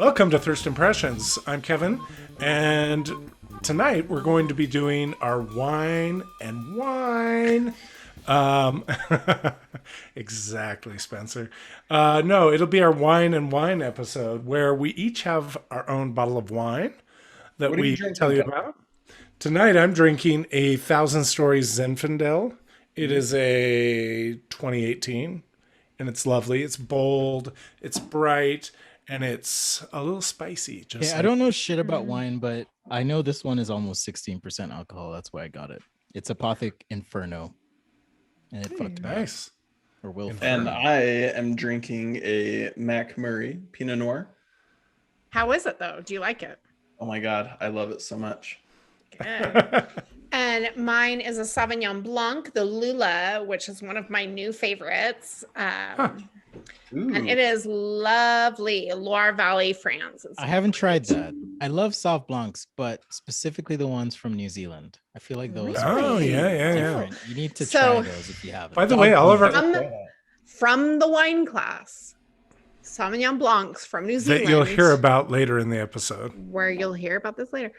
Welcome to Thirst Impressions. I'm Kevin, and tonight we're going to be doing our wine and wine. Um, exactly, Spencer. No, it'll be our wine and wine episode where we each have our own bottle of wine that What are you we tell drinking, you Kevin? about. Tonight I'm drinking a Thousand Stories Zinfandel. It is a 2018, and it's lovely. It's bold, it's bright, and it's a little spicy. Just Yeah, I like don't know shit about wine, but I know this one is almost 16% alcohol. That's why I got it. It's Apothic Inferno, and it fucked me up, nice. or will. fuck And me. I am drinking a Mac Murray Pinot Noir. How is it though? Do you like it? Oh my God, I love it so much. Good. And mine is a Sauvignon Blanc, the Lula, which is one of my new favorites. And it is lovely. Loire Valley, France. I haven't tried that. I love Sauv Blancs, but specifically the ones from New Zealand. I feel like those are Oh, yeah. different. You need to So- try those if you haven't. By the way, Oliver, From the wine class, Sauvignon Blancs from New Zealand. that you'll hear about later in the episode. Where you'll hear about this later.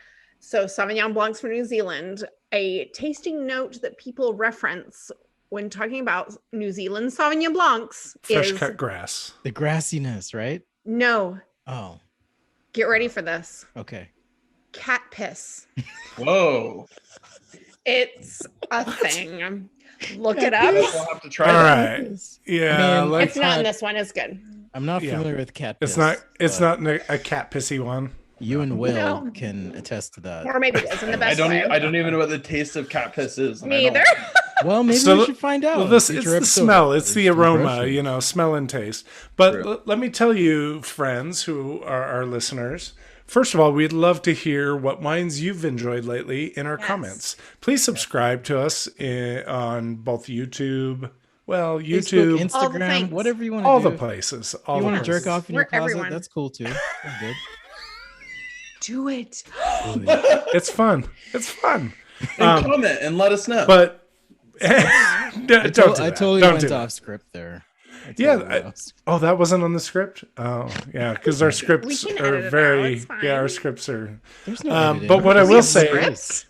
So Sauvignon Blancs from New Zealand, a tasting note that people reference when talking about New Zealand Sauvignon Blancs Fresh is cut grass. The grassiness, right? no, Oh, get ready for this. okay. Cat piss. Whoa. It's a thing. Look it up. We'll have to try All that. right. Yeah, I mean, like It's not in this one. It's good. I'm not Yeah. familiar with cat. it's piss, not. It's but not a cat pissy one. You and Will No. can attest to that. Or maybe it is in the I best don't. way. I don't even know what the taste of cat piss is. and Me I don't- either. Well, maybe So- we should find out. Well, this Future it's the episode. smell. It's the There's aroma. impressions. You know, smell and taste. But True. let me tell you, friends who are our listeners. First of all, we'd love to hear what wines you've enjoyed lately in our Yes. comments. Please subscribe to us on both YouTube. Well, Facebook, YouTube, All the Instagram, things. whatever you want to all do. the places. All You the want to places. jerk off in We're your closet? everyone. That's cool too. That's good. Do it. It's fun. It's fun. And comment and let us know. But don't do I that. totally Don't went do that. off script there. Yeah, went off script. Oh, that wasn't on the script. Oh, yeah, because our scripts can are edit it out, very. it's fine. Yeah, our scripts are. There's no editing. But what I There's will no say- scripts.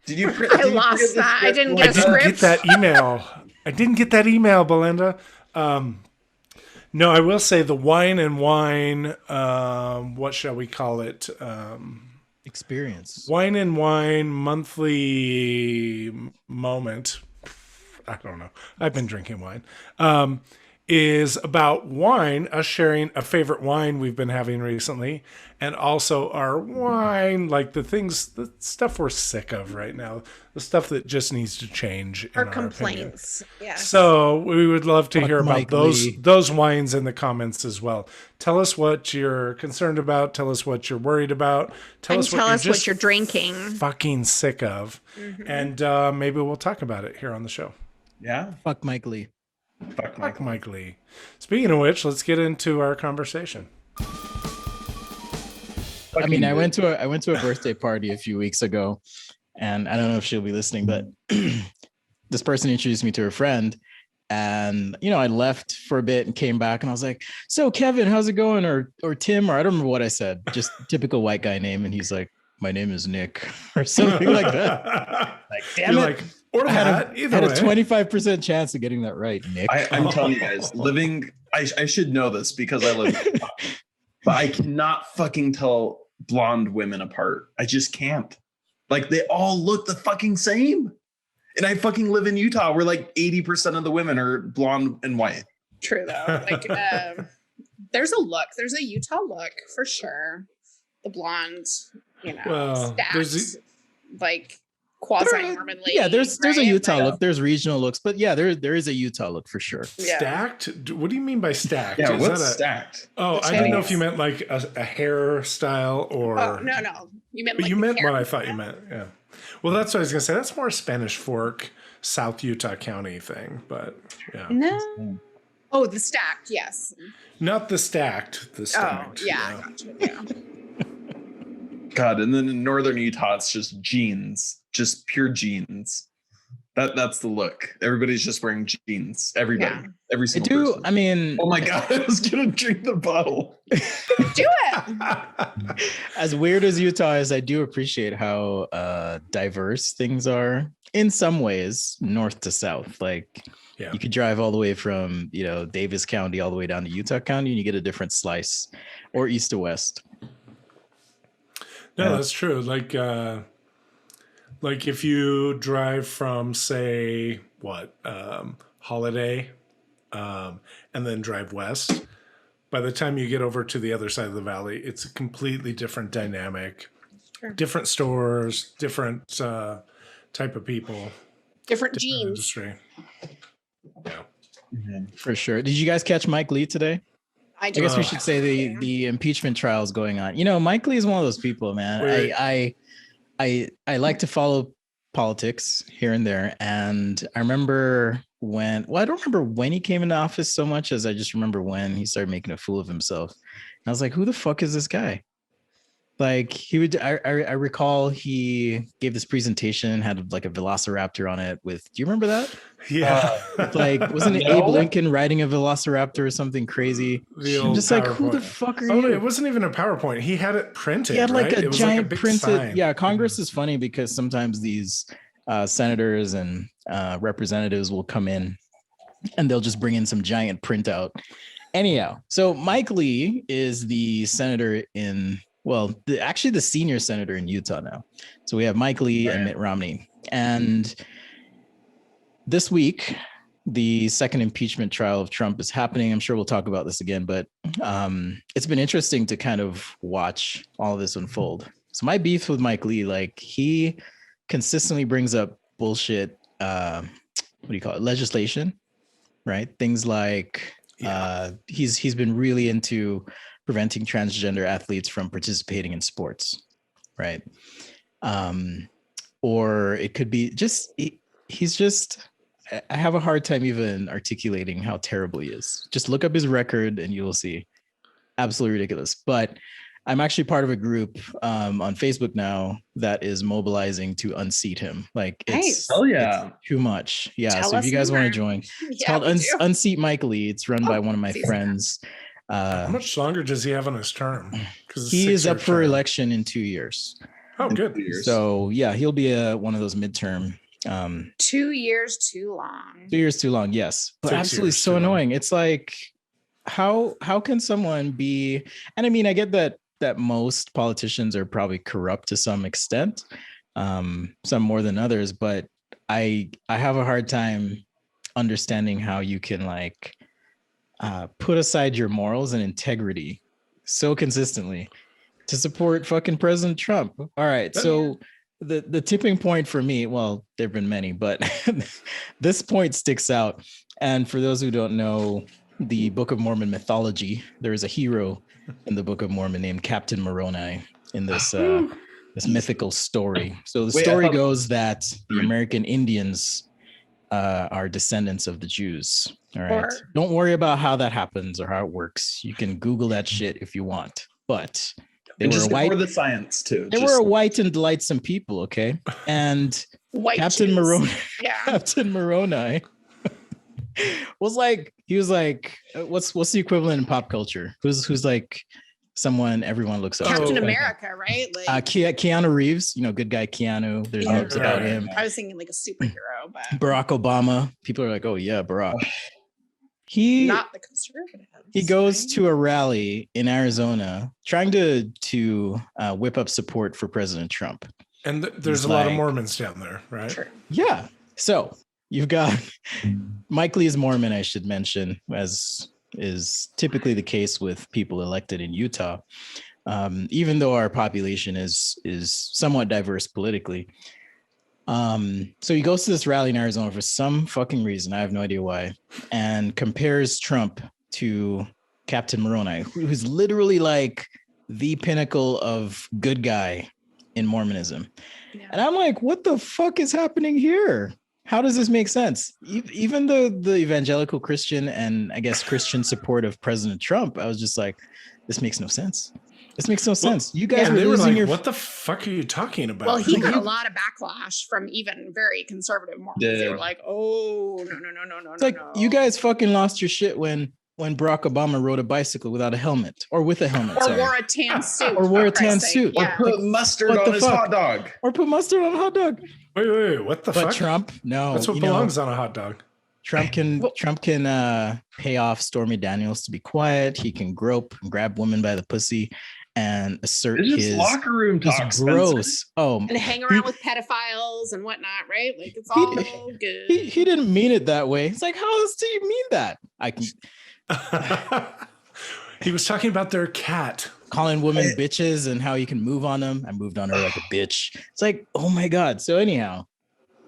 Did you? I did you lost forget the that. I script didn't one I get a time? didn't get that email. I didn't get that email, Belinda. No, I will say the wine and wine. What shall we call it? Experience. Wine and wine monthly moment. I don't know. I've been drinking wine. Is about wine, us sharing a favorite wine we've been having recently, and also our wine, like the stuff we're sick of right now, the stuff that just needs to change. Or in our opinion. complaints. Yes. So we would love to Fuck hear about Mike those Lee. those wines in the comments as well. Tell us what you're concerned about. Tell us what you're worried about. Tell And us tell what us you're what just you're drinking. fucking sick of, and maybe we'll talk about it here on the show. Yeah. Fuck Mike Lee. Fuck Fuck Michael. Mike Lee. Speaking of which, let's get into our conversation. I mean, I went to a birthday party a few weeks ago, and I don't know if she'll be listening, but this person introduced me to her friend, and I left for a bit and came back, and I was like, "So Kevin, how's it going?" Or Tim, or I don't remember what I said, just typical white guy name, and he's like, "My name is Nick," or something like that. Like, damn You're it! like, or I had that, a, either had a way. 25% chance of getting that right, Nick. I'm telling you guys, living. I should know this because I live. But I cannot fucking tell blonde women apart. I just can't. Like they all look the fucking same. And I fucking live in Utah where like 80% of the women are blonde and white. True though. Like there's a look. There's a Utah look for sure. The blonde, Well, there's stacked, like quasi Mormon lady. Yeah, there's a right? Utah Like, look. There's regional looks, but yeah, there is a Utah look for sure. Yeah. stacked. What do you mean by stacked? Yeah, Is what's that a- stacked? Oh, The I didn't know if titties. you meant like a hairstyle or. Oh no. You meant like You the meant what hair. I thought you meant. Yeah. Well, that's what I was gonna say. That's more a Spanish Fork, South Utah County thing, but yeah, No. Oh, the stacked. Yes. not the stacked. The Oh stacked. yeah. Gotcha. Yeah. God, and then in northern Utah, it's just jeans, just pure jeans. That's the look. Everybody's just wearing jeans. Everybody, Yeah. every I single do. person. I mean, Oh my god, I was gonna drink the bottle. Do it. as weird as Utah is, I do appreciate how diverse things are in some ways, north to south. Like Yeah. you could drive all the way from, Davis County all the way down to Utah County and you get a different slice, or east to west. No, Yeah. that's true. Like if you drive from, say, Holiday, and then drive west, by the time you get over to the other side of the valley, it's a completely different dynamic, Sure. different stores, different type of people, Different different genes. industry. Yeah. For sure. Did you guys catch Mike Lee today? I I guess we Oh. should say the impeachment trial is going on. Mike Lee is one of those people, man. Wait. I like to follow politics here and there, and I remember I don't remember when he came into office so much as I just remember when he started making a fool of himself. And I was like, who the fuck is this guy? Like I recall he gave this presentation, had like a velociraptor on it with, do you remember that? Yeah. Like, wasn't it No. Abe Lincoln riding a velociraptor or something crazy? The I'm old just like, who the PowerPoint. fuck are Oh, you? it wasn't even a PowerPoint. He had it printed. He had like right? a It was giant big printed. sign. Yeah, Congress is funny because sometimes these senators and representatives will come in and they'll just bring in some giant printout. Anyhow, so Mike Lee is the senator actually the senior senator in Utah now. So we have Mike Lee and Mitt Romney. And this week, the second impeachment trial of Trump is happening. I'm sure we'll talk about this again, but it's been interesting to kind of watch all of this unfold. So my beef with Mike Lee, like he consistently brings up bullshit, what do you call it? Legislation, right? Things like he's been really into preventing transgender athletes from participating in sports, right? Or it could be just, he's just, I have a hard time even articulating how terrible he is. Just look up his record and you will see. Absolutely ridiculous. But I'm actually part of a group on Facebook now that is mobilizing to unseat him. Like Nice. Hell yeah. it's too much. Yeah. Tell So if us you guys want to more. join, it's Yeah, called we do. Unseat Mike Lee. It's run by one of my easy. friends. How much longer does he have on his term? Because He is up for election in 2 years. Oh, good. So yeah, he'll be one of those midterm. 2 years too long. 2 years too long, yes. But 6 absolutely years so too long. annoying. It's like, how can someone be? And I mean, I get that most politicians are probably corrupt to some extent, some more than others, but I have a hard time understanding how you can like put aside your morals and integrity so consistently to support fucking President Trump. All right, so the tipping point for me, well, there have been many, but this point sticks out. And for those who don't know the Book of Mormon mythology, there is a hero in the Book of Mormon named Captain Moroni in this this mythical story. So the story goes that the American Indians are descendants of the Jews. All right. Don't worry about how that happens or how it works. You can Google that shit if you want. But they were white. For the science too. They were a white and delightsome people, okay? And White Captain Jews. Moroni, Yeah. Captain Moroni was like, what's the equivalent in pop culture? Who's like someone everyone looks up to? Captain America, right? Like Keanu Reeves, good guy Keanu. There's Yeah. notes about him. I was thinking like a superhero, but Barack Obama. People are like, oh yeah, Barack. He not the conservatives. He goes right? to a rally in Arizona trying to whip up support for President Trump. And there's He's a lot of like- Mormons down there, right? Sure. Yeah. So you've got Mike Lee is Mormon, I should mention, as is typically the case with people elected in Utah. Even though our population is somewhat diverse politically. So he goes to this rally in Arizona for some fucking reason. I have no idea why. And compares Trump to Captain Moroni, who's literally like the pinnacle of good guy in Mormonism. Yeah. And I'm like, what the fuck is happening here? How does this make sense? Even the evangelical Christian and I guess Christian support of President Trump, I was just like, this makes no sense. This makes no sense. You guys And were they were losing like, your. "What the fuck are you talking about?" Well, he Like, got you- a lot of backlash from even very conservative Mormons. They Did. were like, "Oh, no, It's like you guys fucking lost your shit when Barack Obama rode a bicycle without a helmet or with a helmet, or sorry. wore a tan suit, Or wore for a tan Christ's sake. suit. Or Yeah. put mustard what on the his fuck? hot dog. Or put mustard on a hot dog. Wait, what the But fuck? Trump, no, That's what you know, belongs on a hot dog. Trump can pay off Stormy Daniels to be quiet. He can grope and grab women by the pussy and assert It's just his locker room just talk, Spencer. gross. Oh, And hang around with pedophiles and whatnot, right? Like it's He- all good. he didn't mean it that way. It's like, how else do you mean that? I can He was talking about their cat. calling women bitches and how you can move on them. I moved on her like a bitch. It's like, oh my God. So anyhow,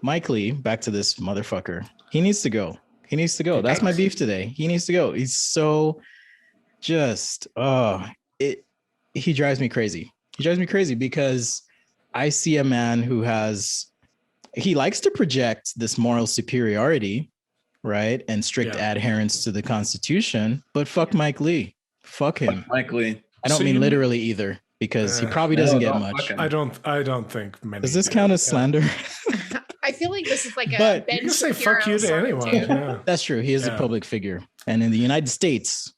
Mike Lee, back to this motherfucker. He needs to go. He needs to go. That's my beef today. He needs to go. He's so just he drives me crazy. He drives me crazy because I see a man who he likes to project this moral superiority, right? And strict adherence to the Constitution, but fuck Mike Lee. Fuck him. Mike Lee. I don't So mean you- literally either, because he probably doesn't get don't much. fuck him. I don't think many. Does this do. count as slander? I feel like this is like a But Ben You can say Shapiro fuck you to sort of anyone. too. Yeah. That's true. He is a Yeah. public figure. And in the United States,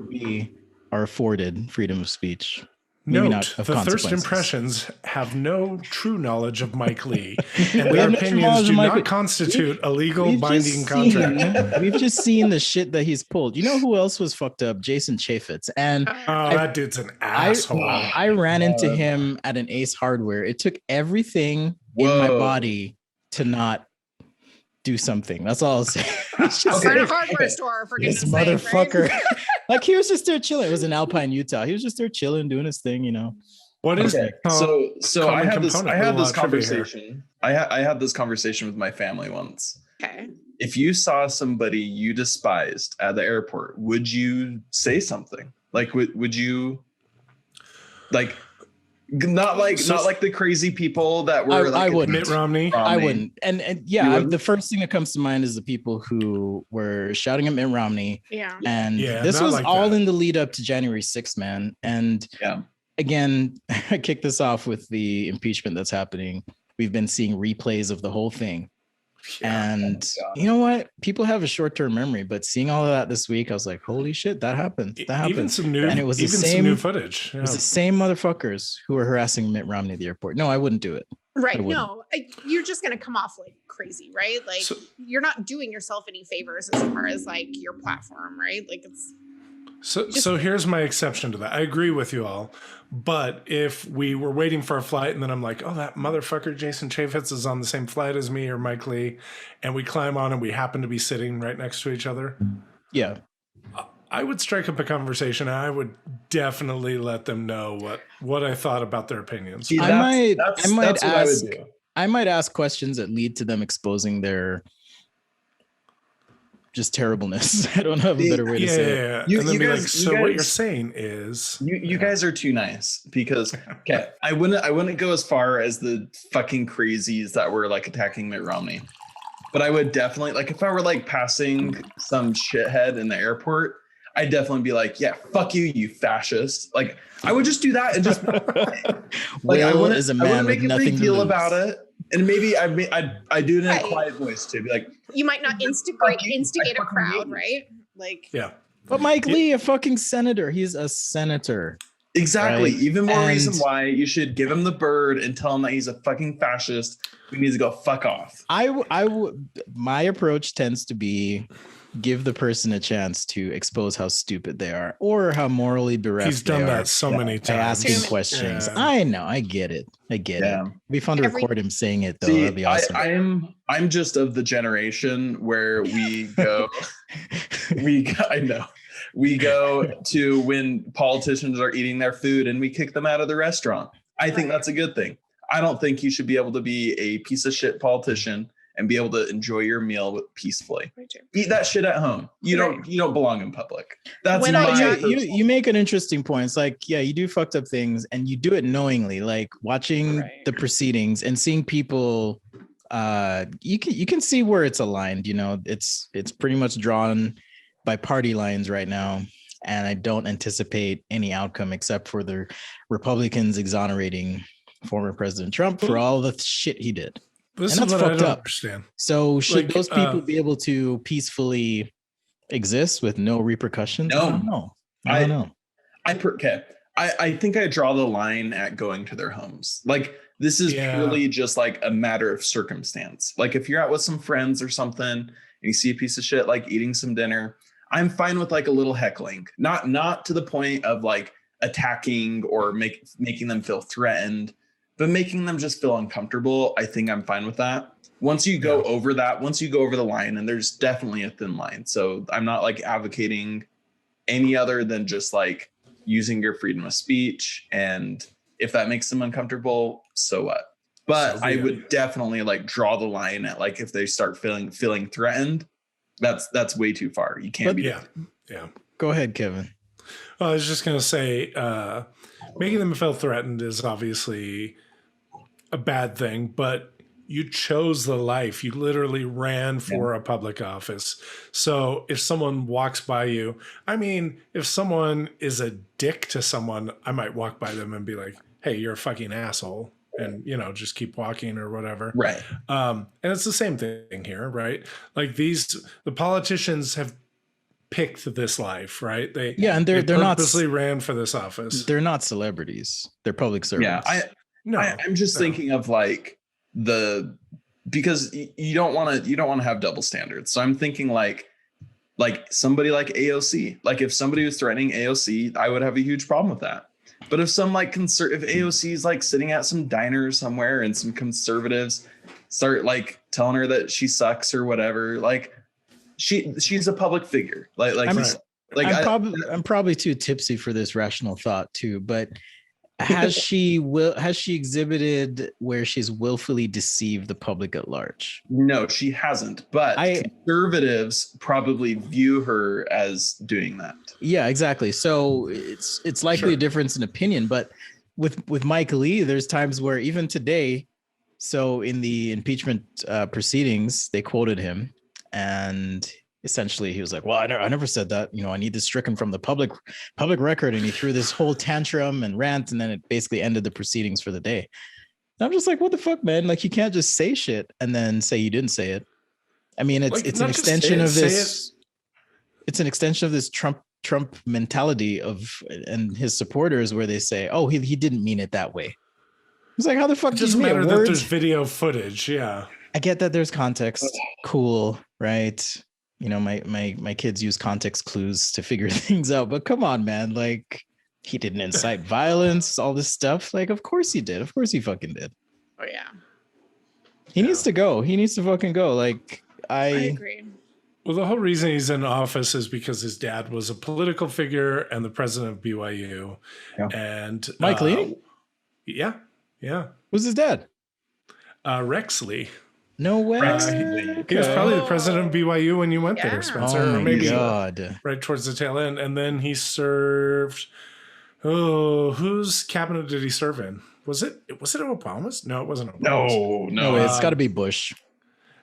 we are afforded freedom of speech. Maybe Note, not of the Thirst consequences. Impressions have no true knowledge of Mike Lee, and We their have no true opinions knowledge do of Mike not Lee. constitute a legal We've binding just contract. We've just seen the shit that he's pulled. You know who else was fucked up? Jason Chaffetz. And Oh, that dude's an asshole. I ran into him at an Ace Hardware. It took everything in my Whoa. body to not do something. That's all I'll say. It's just We're in a like, hardware store for this goodness sake, motherfucker. right? Like he was just there chilling. It was in Alpine, Utah. He was just there chilling, doing his thing, you know. What is Okay, so I common had this component with conversation. trivia here? I had this conversation with my family once. Okay. If you saw somebody you despised at the airport, would you say something? Like would you like not like the crazy people that were I wouldn't. Mitt Romney? I wouldn't. And You yeah, wouldn't? the first thing that comes to mind is the people who were shouting at Mitt Romney. Yeah. And Yeah, this not was like all that. in the lead up to January 6th, man. And Yeah. again, I kick this off with the impeachment that's happening. We've been seeing replays of the whole thing. And God. you know what? People have a short-term memory, but seeing all of that this week, I was like, holy shit, that happened. That happened. Even some new, And it was the even some same- new footage. It was the same motherfuckers who were harassing Mitt Romney at the airport. No, I wouldn't do it. Right. I wouldn't. No, you're just going to come off like crazy, right? Like So- you're not doing yourself any favors as far as like your platform, right? Like it's So here's my exception to that. I agree with you all, but if we were waiting for a flight and then I'm like, oh, that motherfucker Jason Chaffetz is on the same flight as me or Mike Lee, and we climb on and we happen to be sitting right next to each other, Yeah. I would strike up a conversation and I would definitely let them know what I thought about their opinions. See, I might that's what ask- I would do. I might ask questions that lead to them exposing their just terribleness. I don't have a better way to Yeah, say yeah, it. yeah. You- And then you be guys- like, you so what guys- you're saying is You guys are too nice because okay, I wouldn't go as far as the fucking crazies that were like attacking Mitt Romney. But I would definitely like if I were like passing some shithead in the airport, I'd definitely be like, yeah, fuck you, you fascist. Like I would just do that and just like I Will wouldn't, is a I man wouldn't make with a nothing big to deal lose. about it. And maybe I do it in a Right. quiet voice too. Be like, you might not instigate I a fucking crowd, hate you. right? Like yeah. But Mike Lee, a fucking senator. He's a senator. exactly. Right. Even more And- reason why you should give him the bird and tell him that he's a fucking fascist who needs to go fuck off. My approach tends to be give the person a chance to expose how stupid they are or how morally bereft He's done they are that so many by times. asking questions. Yeah. I know, I get it. Yeah. It'd be fun to Every- record him saying it though. See, That'd be awesome. I'm just of the generation where we go I know. We go to when politicians are eating their food and we kick them out of the restaurant. I think that's a good thing. I don't think you should be able to be a piece of shit politician and be able to enjoy your meal peacefully. Eat that shit at home. You don't belong in public. That's When my I- You make an interesting point. It's like, yeah, you do fucked up things and you do it knowingly, like watching Right. the proceedings and seeing people you can see where it's aligned, you know. It's pretty much drawn by party lines right now. and I don't anticipate any outcome except for the Republicans exonerating former President Trump for all the shit he did. This And is that's what I fucked don't up. understand. So should Like, those people be able to peacefully exist with no repercussions? No. I don't know. I don't know. Okay. I think I draw the line at going to their homes. Like, this is purely just like a matter of circumstance. Like, if you're out with some friends or something and you see a piece of shit, like eating some dinner, I'm fine with like a little heckling, not to the point of like attacking or making them feel threatened, but making them just feel uncomfortable. I think I'm fine with that. Once you go over the line, and there's definitely a thin line. So I'm not like advocating any other than just like using your freedom of speech. And if that makes them uncomfortable, so what? But I would definitely like draw the line at like, if they start feeling threatened, that's way too far. You can't be. Yeah. Go ahead, Kevin. Well, I was just going to say, making them feel threatened is obviously a bad thing, but you chose the life. You literally ran for a public office. So if someone walks by you, I mean, if someone is a dick to someone, I might walk by them and be like, hey, you're a fucking asshole. And, just keep walking or whatever. Right. And it's the same thing here, right? Like the politicians have picked this life, right? They purposely ran for this office. They're not celebrities. They're public servants. Yeah. I'm just thinking of like because you don't want to have double standards. So I'm thinking like somebody like AOC, like if somebody was threatening AOC, I would have a huge problem with that. But if some like if AOC is like sitting at some diner somewhere and some conservatives start like telling her that she sucks or whatever, like she's a public figure. I'm probably too tipsy for this rational thought too, but has she exhibited where she's willfully deceived the public at large? No, she hasn't. But conservatives probably view her as doing that. Yeah, exactly. So it's likely a difference in opinion. But with Mike Lee, there's times where even today, so in the impeachment proceedings, they quoted him, and essentially he was like, well, I never said that, I need this stricken from the public record. And he threw this whole tantrum and rant, and then it basically ended the proceedings for the day. And I'm just like, what the fuck, man? Like, you can't just say shit and then say you didn't say it. I mean, it's an extension of this. It's an extension of this Trump mentality and his supporters, where they say, oh, he didn't mean it that way. It's like, how the fuck it doesn't matter that there's video footage. Yeah. I get that there's context. Cool. Right. My kids use context clues to figure things out, but come on, man. Like, he didn't incite violence, all this stuff. Like, of course he did. Of course he fucking did. Oh yeah. He needs to go. He needs to fucking go. Like, I agree. Well, the whole reason he's in office is because his dad was a political figure and the president of BYU. Yeah. And Mike Lee? Yeah. Who's his dad? Rex Lee. No way. He was probably the president of BYU when you went there, Spencer. Oh or maybe God. Right towards the tail end. And then he served. Oh, whose cabinet did he serve in? Was it Obama's? No, it wasn't Obama's. No. It's got to be Bush.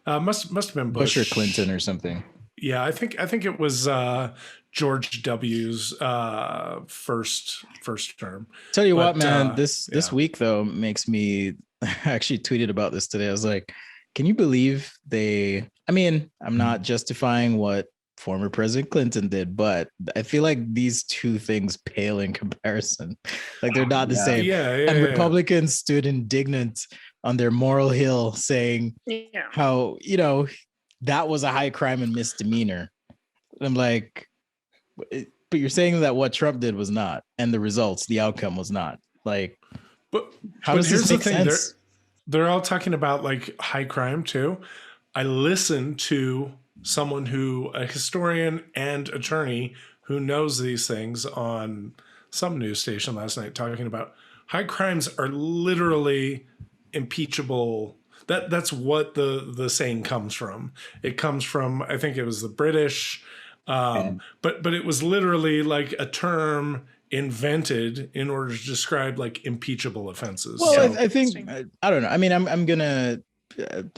Must have been Bush or Clinton or something. Yeah, I think it was George W.'s first term. Tell you what, man, this week though makes me. I actually tweeted about this today. I was like, can you believe I'm not justifying what former President Clinton did, but I feel like these two things pale in comparison. Like, they're not the same. And Republicans stood indignant on their moral hill saying how, that was a high crime and misdemeanor. And I'm like, but you're saying that what Trump did was not, and the outcome was not. Like, but how does this make sense? They're all talking about like high crime too. I listened to someone a historian and attorney who knows these things on some news station last night, talking about high crimes are literally impeachable. That's what the saying comes from. It comes from, I think it was the British, but it was literally like a term invented in order to describe like impeachable offenses. Well, I think I don't know. I mean,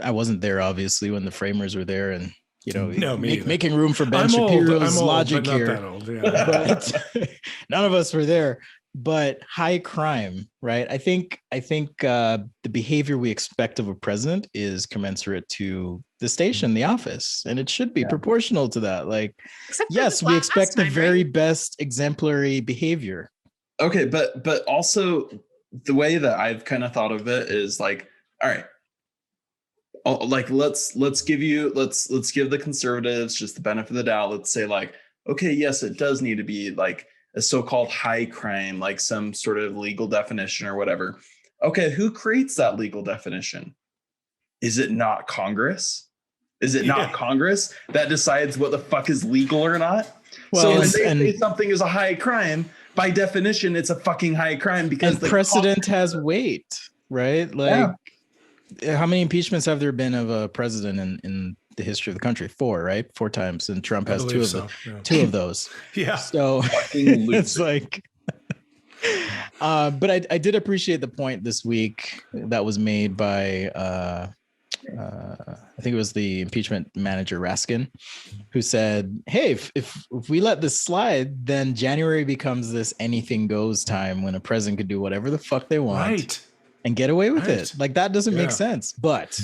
I wasn't there obviously when the framers were there, and No, me either. making room for Ben I'm Shapiro's old, logic but not here. that old. Yeah. But none of us were there. But high crime, right? I think the behavior we expect of a president is commensurate to the station, the office, and it should be proportional to that. Like, Except for yes, this we last expect the time, very right? best exemplary behavior. Okay, but also the way that I've kind of thought of it is like, all right, like let's give the conservatives just the benefit of the doubt. Let's say like, okay, yes, it does need to be like a so-called high crime, like some sort of legal definition or whatever. Okay, who creates that legal definition? Is it not Congress? Is it not Congress that decides what the fuck is legal or not? Well, so when they say something is a high crime, by definition, it's a fucking high crime because the precedent has weight, right? Like, how many impeachments have there been of a president in the history of the country? 4, right? 4 times, and Trump has 2 of them. Yeah. 2 of those. Yeah. So it's like, but I did appreciate the point this week that was made by I think it was the impeachment manager Raskin, who said, "Hey, if we let this slide, then January becomes this anything goes time when a president could do whatever the fuck they want and get away with it. Like, that doesn't make sense." But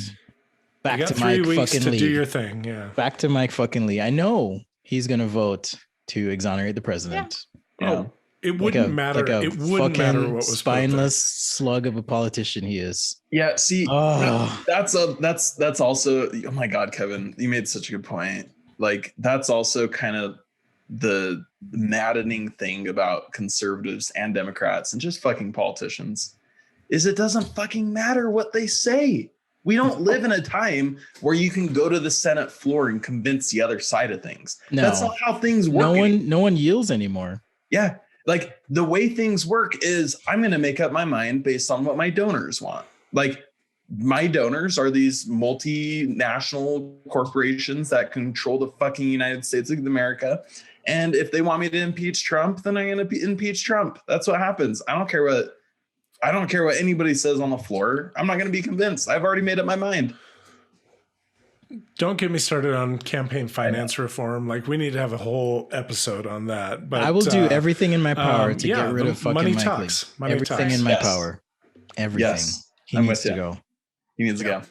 back to Mike fucking Lee. To do your thing, yeah. Back to Mike fucking Lee. I know he's gonna vote to exonerate the president. Yeah. Oh, it wouldn't matter. It wouldn't matter what was spineless slug of a politician he is. Yeah. See, that's also. Oh my God, Kevin, you made such a good point. Like, that's also kind of the maddening thing about conservatives and Democrats and just fucking politicians is it doesn't fucking matter what they say. We don't live in a time where you can go to the Senate floor and convince the other side of things. No, that's not how things work. No one yields anymore. Yeah. Like, the way things work is I'm going to make up my mind based on what my donors want. Like, my donors are these multinational corporations that control the fucking United States of America. And if they want me to impeach Trump, then I'm going to impeach Trump. That's what happens. I don't care what anybody says on the floor. I'm not going to be convinced. I've already made up my mind. Don't get me started on campaign finance reform. Like, we need to have a whole episode on that. But I will do everything in my power to get rid of fucking money Mike talks. Lee. Everything in my power. Everything. Yes. He needs to go. He needs to go.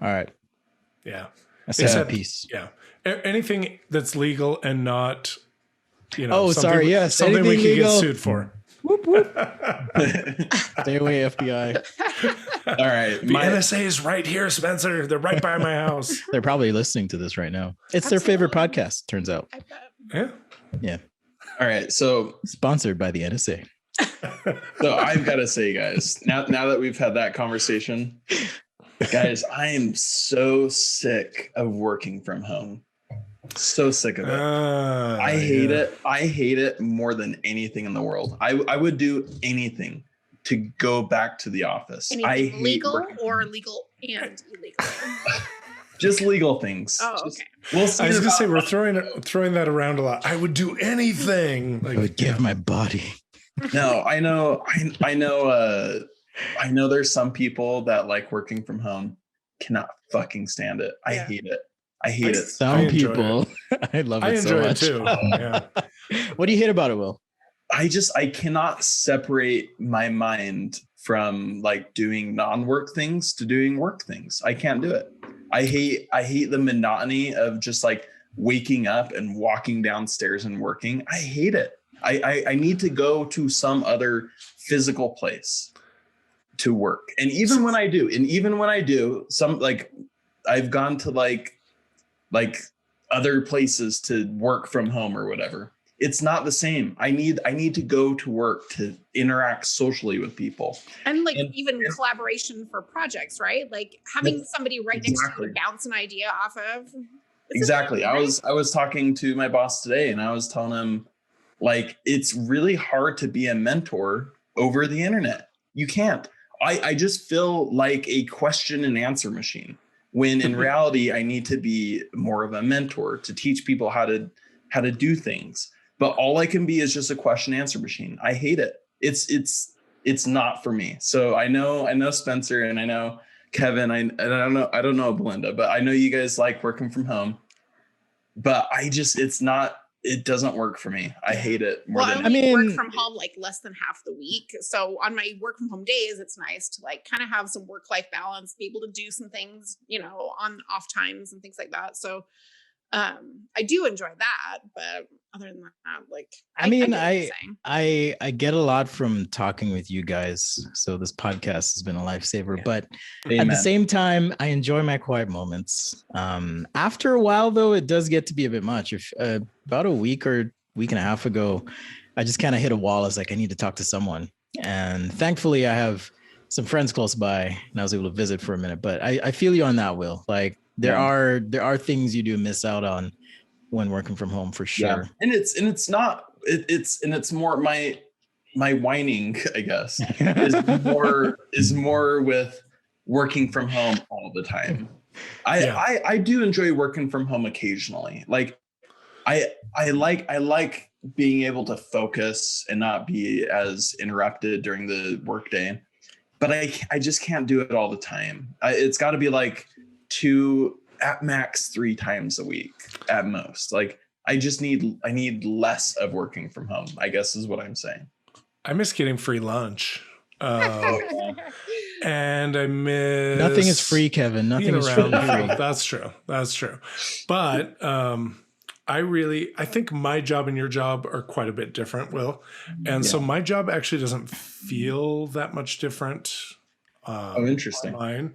All right. Yeah. I said peace. Yeah. Anything that's legal and not, something anything we can legal. get sued for. Whoop, whoop. Stay away, FBI. All right. The NSA is right here, Spencer. They're right by my house. They're probably listening to this right now. It's their favorite podcast, turns out. Yeah. All right. So, sponsored by the NSA. So I've got to say, guys, now that we've had that conversation, guys, I am so sick of working from home. So sick of it. I hate it. I hate it more than anything in the world. I would do anything to go back to the office. Anything legal or legal and illegal? Just legal things. Oh, okay. We'll see. I was gonna say, we're throwing that around a lot. I would do anything. I would give my body. No, I know. I know there's some people that like working from home, cannot fucking stand it. I hate it. I hate it. Some people. I love it so much. It too. Yeah. What do you hate about it, Will? I cannot separate my mind from like doing non-work things to doing work things. I can't do it. I hate the monotony of just like waking up and walking downstairs and working. I hate it. I need to go to some other physical place to work. And even when I do, some like I've gone to like other places to work from home or whatever. It's not the same. I need to go to work to interact socially with people. And even collaboration for projects, right? Like having somebody right next to you to bounce an idea off of. Exactly. I was talking to my boss today and I was telling him, like, it's really hard to be a mentor over the internet. You can't. I just feel like a question and answer machine when in reality, I need to be more of a mentor to teach people how to do things. But all I can be is just a question answer machine. I hate it. It's not for me. So I know Spencer and I know Kevin, I don't know Belinda, but I know you guys like working from home. But it doesn't work for me. I hate it more than I mean, work from home like less than half the week. So on my work from home days, it's nice to like kind of have some work-life balance, be able to do some things, on off times and things like that. So I do enjoy that, but other than that, like I get a lot from talking with you guys. So this podcast has been a lifesaver, but Amen. At the same time, I enjoy my quiet moments. After a while though, it does get to be a bit much. If about a week or week and a half ago, I just kind of hit a wall. I was like, I need to talk to someone. And thankfully I have some friends close by and I was able to visit for a minute, but I feel you on that, Will. Like there are things you do miss out on when working from home for sure. Yeah. And it's more my whining, I guess, is more with working from home all the time. I do enjoy working from home occasionally. Like I like being able to focus and not be as interrupted during the workday, but I just can't do it all the time. It's got to be like 2 at max 3 times a week at most. Like I need less of working from home, I guess is what I'm saying. I miss getting free lunch. And I miss nothing is free, Kevin. Nothing is free. That's true. But I think my job and your job are quite a bit different, Will. And so my job actually doesn't feel that much different. Interesting. Mine.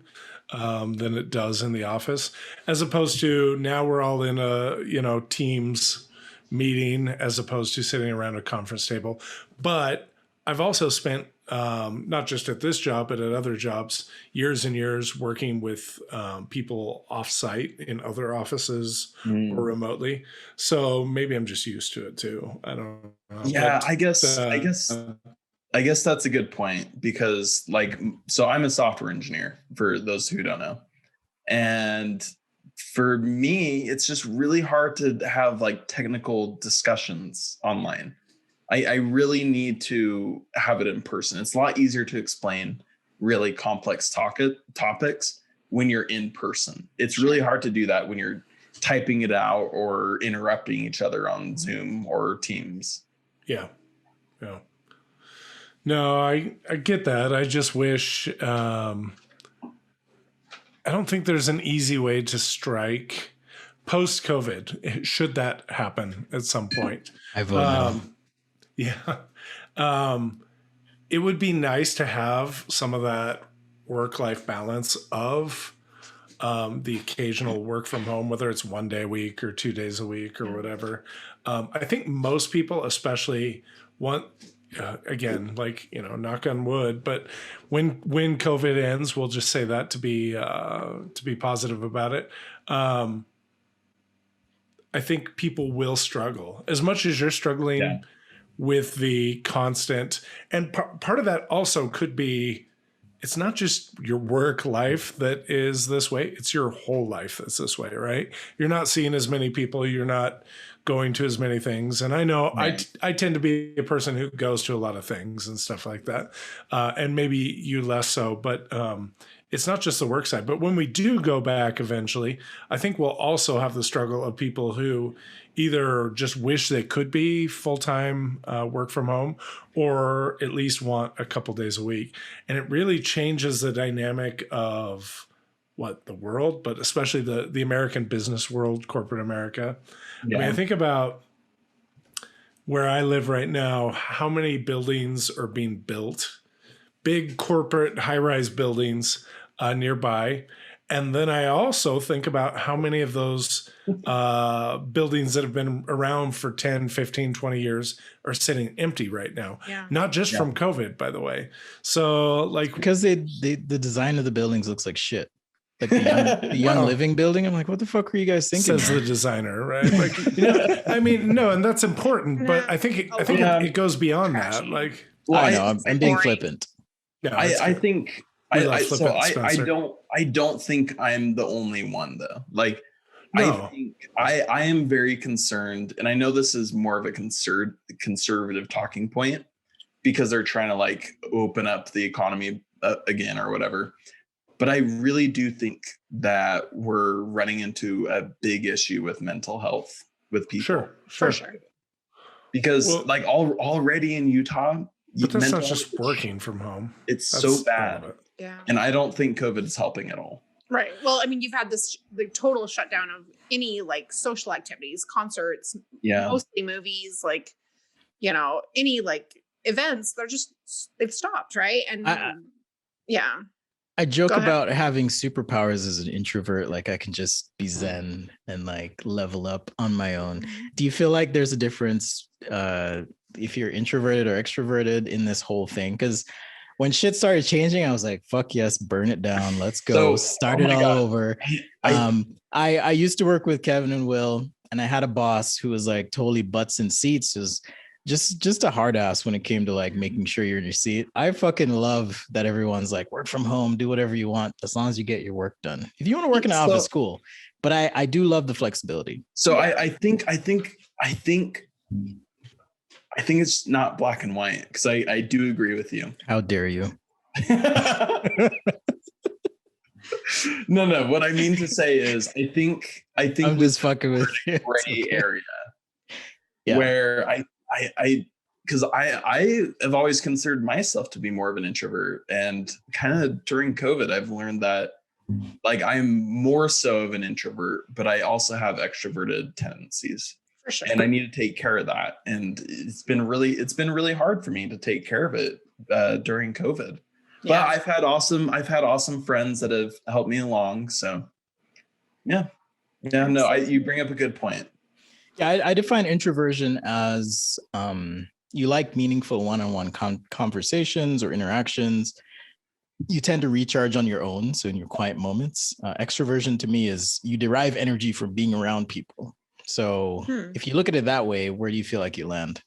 Than it does in the office, as opposed to now we're all in a Teams meeting as opposed to sitting around a conference table. But I've also spent not just at this job but at other jobs years and years working with people offsite in other offices or remotely. So maybe I'm just used to it too. I don't know. Yeah, but, I guess that's a good point because so I'm a software engineer for those who don't know. And for me, it's just really hard to have like technical discussions online. I really need to have it in person. It's a lot easier to explain really complex topics when you're in person. It's really hard to do that when you're typing it out or interrupting each other on Zoom or Teams. Yeah. No, I get that. I just wish I don't think there's an easy way to strike post-COVID. Should that happen at some point? I vote no. Yeah. It would be nice to have some of that work-life balance of the occasional work from home, whether it's 1 day a week or 2 days a week or whatever. I think most people especially want... again, knock on wood, but when COVID ends, we'll just say that to be positive about it. I think people will struggle as much as you're struggling with the constant. And part of that also could be, it's not just your work life that is this way. It's your whole life that's this way, right? You're not seeing as many people. You're not going to as many things. And I know I tend to be a person who goes to a lot of things and stuff like that. And maybe you less so, but it's not just the work side. But when we do go back eventually, I think we'll also have the struggle of people who either just wish they could be full-time work from home or at least want a couple days a week. And it really changes the dynamic of the world, but especially the American business world, corporate America. Yeah. I mean, I think about where I live right now, how many buildings are being built, big corporate high-rise buildings nearby. And then I also think about how many of those buildings that have been around for 10, 15, 20 years are sitting empty right now. Yeah. Not just from COVID, by the way. So because the design of the buildings looks like shit. Like the Young Living building. I'm like, what the fuck are you guys thinking? Says the designer, right? I mean, no, and that's important, but I think it goes beyond that. Like, well, I know I'm being flippant. Yeah, I think I don't think I'm the only one though. Like, no. I think I am very concerned, and I know this is more of a conservative talking point because they're trying to open up the economy again or whatever. But I really do think that we're running into a big issue with mental health with people. Sure. For sure. Because Well, like already in Utah, but that's not mental just health, working from home. it's That's so all bad. of it. Yeah. And I don't think COVID is helping at all. Right. Well, I mean, you've had the total shutdown of any like social activities, concerts, Yeah. mostly movies, like, you know, any like events. They've stopped, right? And yeah. I joke Go ahead. about having superpowers as an introvert, like I can just be zen and like level up on my own. Do you feel like there's a difference if you're introverted or extroverted in this whole thing? Because when shit started changing, I was like, fuck yes, burn it down. Let's go. Start it all over. I used to work with Kevin and Will, and I had a boss who was like totally butts in seats. Was just a hard ass when it came to like making sure you're in your seat. I fucking love that everyone's like, work from home, do whatever you want, as long as you get your work done. If you want to work in an office, cool. But I do love the flexibility. So I think it's not black and white, because I do agree with you. How dare you? No. What I mean to say is, I think I'm just fucking with you. Gray area where I because I have always considered myself to be more of an introvert, and kind of during COVID, I've learned that like I'm more so of an introvert, but I also have extroverted tendencies. For sure. And I need to take care of that. And it's been really hard for me to take care of it during COVID. Yeah. But I've had awesome friends that have helped me along. So yeah. No, you bring up a good point. Yeah, I define introversion as you like meaningful one-on-one conversations or interactions. You tend to recharge on your own, so in your quiet moments. Extroversion to me is you derive energy from being around people. So if you look at it that way, where do you feel like you land?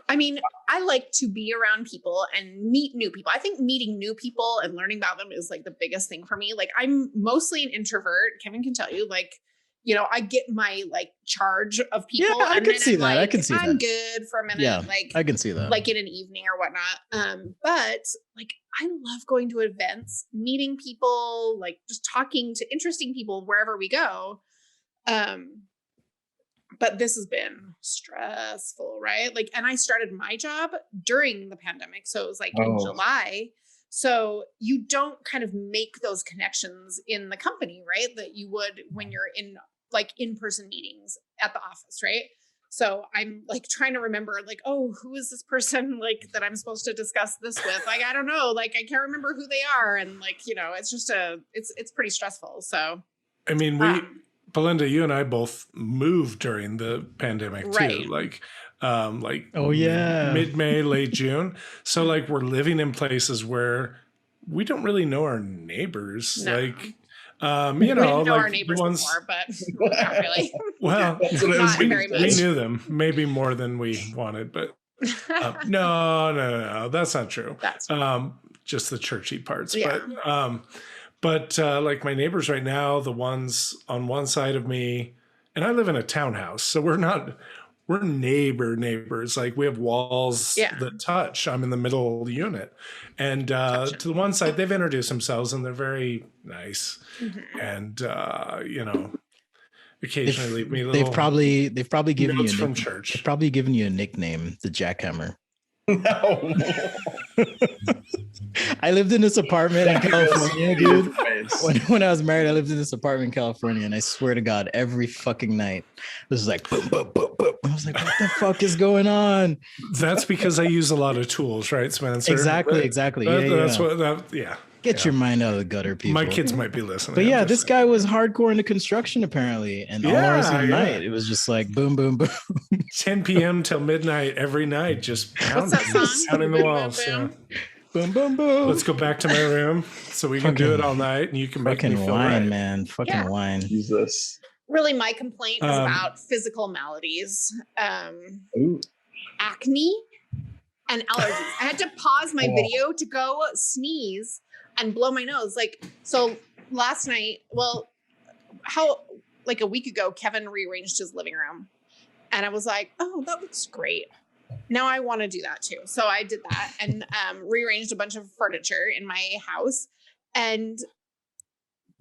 I mean, I like to be around people and meet new people. I think meeting new people and learning about them is like the biggest thing for me. Like I'm mostly an introvert. Kevin can tell you, like, you know, I get my like charge of people. Yeah, I and can then see I'm that. I like, can see I'm that. good for a minute. Yeah, like I can see that. Like in an evening or whatnot. But like I love going to events, meeting people, like just talking to interesting people wherever we go. But this has been stressful, right? Like, and I started my job during the pandemic. So it was like in July. So you don't kind of make those connections in the company, right? That you would when you're in like in-person meetings at the office, right? So I'm like trying to remember like, oh, who is this person like that I'm supposed to discuss this with? Like, I don't know. Like, I can't remember who they are. And like, you know, it's just it's pretty stressful. So, I mean, Belinda, you and I both moved during the pandemic too, like oh yeah, mid-May, late June. So like we're living in places where we don't really know our neighbors. No. Like, you we didn't know, know like our neighbors the ones, before, but not really. Well, Not very much. we knew them maybe more than we wanted, but no, that's not true. That's just the churchy parts, yeah. But like my neighbors right now, the ones on one side of me, and I live in a townhouse, so we're neighbors. Like we have walls that touch. I'm in the middle unit. And to the one side, they've introduced themselves and they're very nice. Mm-hmm. And, you know, occasionally leave me little they've probably given you from church. They've probably given you a nickname, the Jackhammer. No. I lived in this apartment in California, dude. When I was married, I lived in this apartment in California, and I swear to God, every fucking night, this was like boom, boom, boom, boom. I was like, what the fuck is going on? That's because I use a lot of tools, right, Spencer? Exactly. That's what. Get your mind out of the gutter, people. My kids might be listening. But yeah, this guy was hardcore into construction apparently, and all hours of the night, it was just like boom, boom, boom. 10 p.m. till midnight every night, just pounding the walls. Boom, yeah. Boom, boom, boom. Let's go back to my room so we can do it all night, and you can make me feel Whine, right. man. Fucking Whine. Jesus. Really, my complaint is about physical maladies, acne, and allergies. I had to pause my video to go sneeze and blow my nose. Like, so last night, like a week ago, Kevin rearranged his living room. And I was like, oh, that looks great. Now I want to do that too. So I did that and rearranged a bunch of furniture in my house. And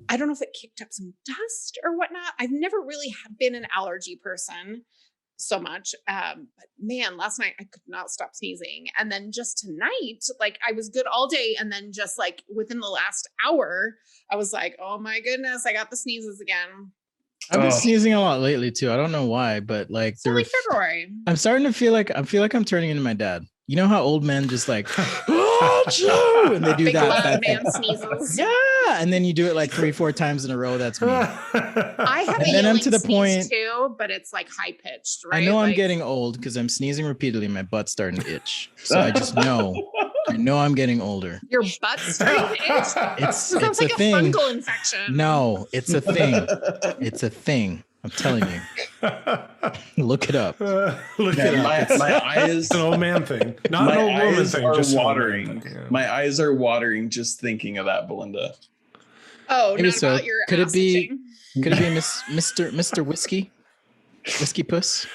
I don't know if it kicked up some dust or whatnot. I've never really been an allergy person so much. But man, last night I could not stop sneezing. And then just tonight, like I was good all day. And then just like within the last hour, I was like, oh my goodness, I got the sneezes again. I've been sneezing a lot lately too. I don't know why, but like February. I'm starting to feel like I'm turning into my dad. You know how old men just like, oh, and they do Big that. loud man sneezes. Yeah, and then you do it like 3-4 times in a row. That's me. I have And then I'm to the sneeze point too, but it's like high pitched, right? I know I'm like, getting old because I'm sneezing repeatedly. My butt's starting to itch. So I just know. I know I'm getting older. Your butt's starting to itch. It's Sounds a like a thing. fungal infection. No, it's a thing. It's a thing. I'm telling you. Look it up. Look Yeah, at it. my eyes, It's an old man thing, not my an old woman eyes thing. are Just an old man watering. thing, yeah. My eyes are watering just thinking of that, Belinda. Oh, Maybe not so. about your Could it ass be- itching? Could it be Mr. Whiskey? Whiskey Puss?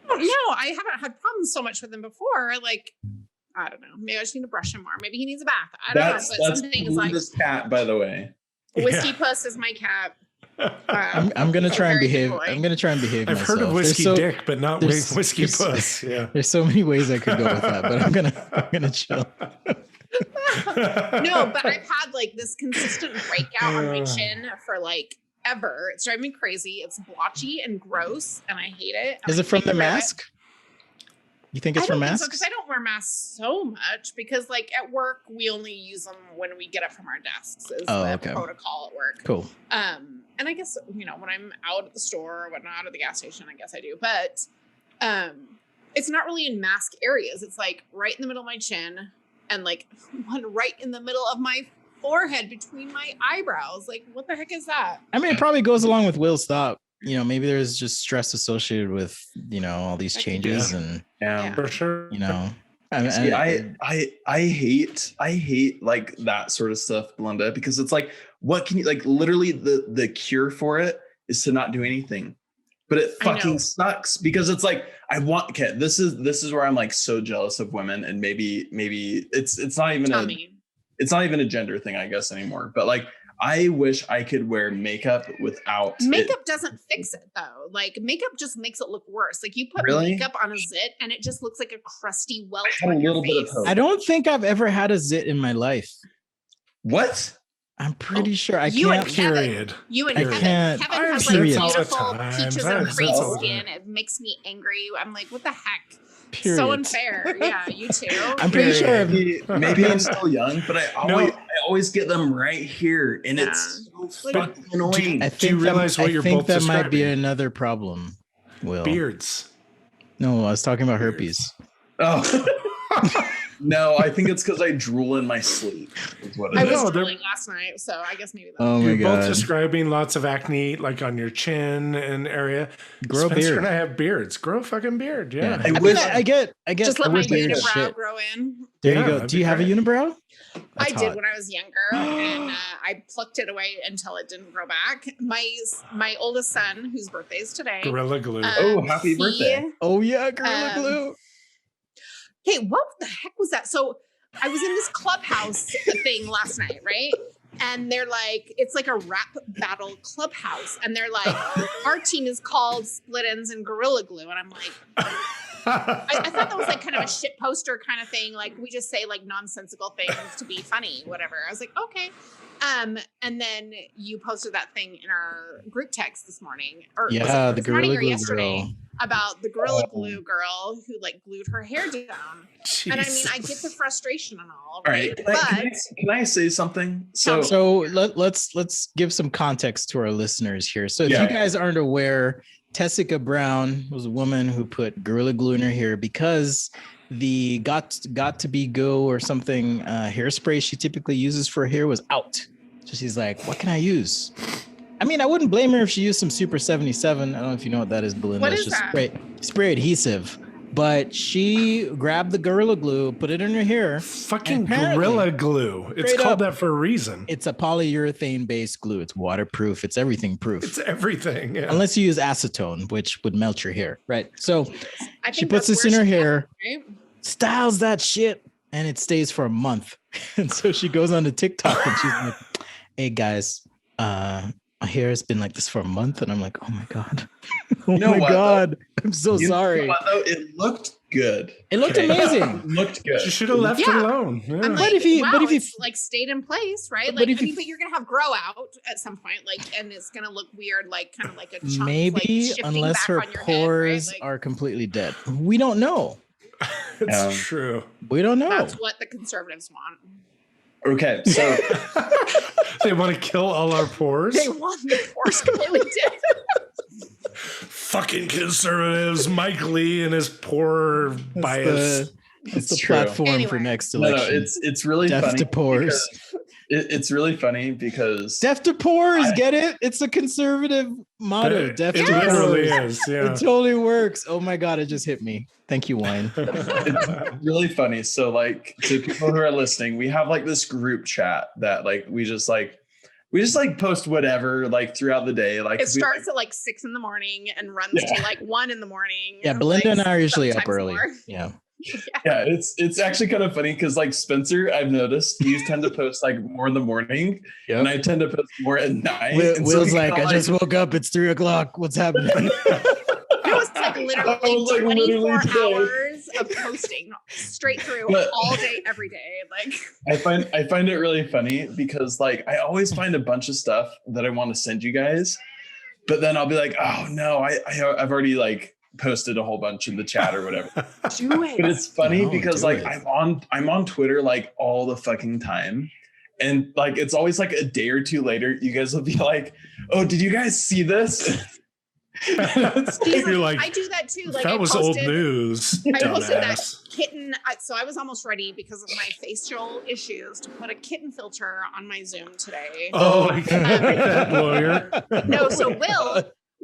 No, I haven't had problems so much with him before. Like, I don't know. Maybe I just need to brush him more. Maybe he needs a bath. I don't know. But That's some things like Belinda's cat, by the way. Whiskey Yeah. Puss is my cat. I'm gonna he's a try and very good behave. boy. I'm gonna try and behave I've myself. heard of There's whiskey so- dick, but not there's- whiskey there's- puss. Yeah. There's so many ways I could go with that, but I'm gonna chill. No, but I've had like this consistent breakout on my chin for like ever. It's driving me crazy. It's blotchy and gross, and I hate it. and Is I it from can't the get rid of it. mask? You think I it's don't from think so masks? because I don't wear masks so much because like at work we only use them when we get up from our desks is Oh, the okay. protocol at work. Cool. And I guess when I'm out at the store or whatnot at the gas station, I guess I do. But it's not really in mask areas. It's like right in the middle of my chin and like one right in the middle of my forehead between my eyebrows. Like what the heck is that? I mean, it probably goes along with Will's thought. You know, maybe there's just stress associated with, you know, all these That could changes be. and, Yeah. For sure. you know. See, I hate like that sort of stuff, Belinda, because it's like, what can you like? Literally, the cure for it is to not do anything, but it I know. fucking sucks because it's like okay, this is where I'm like so jealous of women, and maybe it's not even Tell me. it's not even a gender thing, I guess, anymore. But like, I wish I could wear makeup without Makeup doesn't fix it though. Like makeup just makes it look worse. Like you put Really? makeup on a zit and it just looks like a crusty welt I had a on your little bit of face. hope. I don't think I've ever had a zit in my life. What? I'm pretty sure I You and can't. Kevin. Period. You and I Kevin. can't- Kevin I has have like zits all the beautiful time. peaches I and have cream zits all the skin. time. It makes me angry. I'm like, what the heck? Period. So unfair. Yeah, you too. I'm pretty sure I've, Maybe I'm still young, but I always get them right here, and Yeah. it's so Like- fucking annoying. I Do you think realize what I you're think both that might be describing? another problem. Will. Beards. No, I was talking about herpes. Oh. No, I think it's because I drool in my sleep. Is what I it is. was No, they're- drooling last night, so I guess maybe that. Oh my You're both god. describing lots of acne, like on your chin and area. Grow a Spencer beard. and I have beards. Grow a fucking beard. Yeah. Yeah. I I, wish- get. Just let I my wish beard is unibrow shit. grow in. There Yeah, you go. that'd Do be you have a great. unibrow? I That's did hot. when I was younger, and I plucked it away until it didn't grow back. My oldest son, whose birthday is today. Gorilla glue. Oh, happy birthday. Oh yeah, Gorilla Um, Glue. Hey, what the heck was that? So I was in this clubhouse thing last night, right? And they're like, it's like a rap battle clubhouse. And they're like, our team is called Split Ends and Gorilla Glue. And I'm like, I thought that was like kind of a shit poster kind of thing. Like we just say like nonsensical things to be funny, whatever. I was like, okay. And then you posted that thing in our group text this morning, or was it Yeah, the this morning Gorilla or Glue yesterday, girl. about the Gorilla Glue girl who like glued her hair down. And I mean, I get the Jesus. frustration and all, All right? right. But Can I say something? Tell So me. So let's give some context to our listeners here. So if Yeah. you guys aren't aware, Tessica Brown was a woman who put Gorilla Glue in her hair because the got to be go or something hairspray she typically uses for her hair was out. So she's like, what can I use? I mean, I wouldn't blame her if she used some Super 77. I don't know if you know what that is, Belinda. What It's is just that? spray adhesive. But she grabbed the Gorilla Glue, put it in her hair. Fucking Apparently- Gorilla Glue. It's Straight called up. that for a reason. It's a polyurethane based glue. It's waterproof. It's everything proof. It's everything. Yeah. Unless you use acetone, which would melt your hair, right? So I she think puts that's this in where her she hair, got it, right? styles that shit, and it stays for a month. And so she goes on to TikTok and she's like, hey guys, my hair has been like this for a month, and I'm like, oh my god, oh You know my what, god, I'm so You know sorry. what, though? It looked good. It looked Okay? amazing. It looked good. You should have left it Yeah. alone. Yeah. I'm But like, if he- wow, but if he- it's like stayed in place, right? but Like, if I he- mean, but you're gonna have grow out at some point, like, and it's gonna look weird, like kind of like a chunk, like, Maybe shifting unless back her on your pores head, right? Like, are completely dead. We don't know. It's true. We don't know. that's what the conservatives want. Okay, so They want to kill all our pores. They want the pores completely dead. Fucking conservatives, Mike Lee and his poor bias. It's It's the true. platform for Anyway. next no, election. it's really Death funny. to pores. It's really funny because Death to pores, get it? It's a conservative motto. Death It to literally pores. is. Yeah. It totally works. Oh my god, it just hit me. Thank you, Whine. it's really funny. So like to people who are listening, we have like this group chat that like we just post whatever like throughout the day. Like It starts at like 6 a.m. and runs to like 1 a.m. Yeah, Belinda like, and I are usually up sometimes early. more. Yeah. yeah, it's actually kind of funny because like Spencer, I've noticed you tend to post like more in the morning, and I tend to post more at night. And so Will's we like, kinda, I just woke up. It's 3:00. What's happening? It was like literally I was, like, 24 literally today. hours of posting straight through But- all day, every day. Like, I find it really funny because like I always find a bunch of stuff that I want to send you guys, but then I'll be like, oh no, I've already like posted a whole bunch in the chat or whatever. do it. But it's funny No, because do like it. I'm on Twitter like all the fucking time. And like it's always like a day or two later, you guys will be like, oh, did you guys see this? You're like, I do that too. Like, that I was posted, old news. I posted that Dumbass. kitten. So I was almost ready because of my facial issues to put a kitten filter on my Zoom today. Oh, like that lawyer. No, so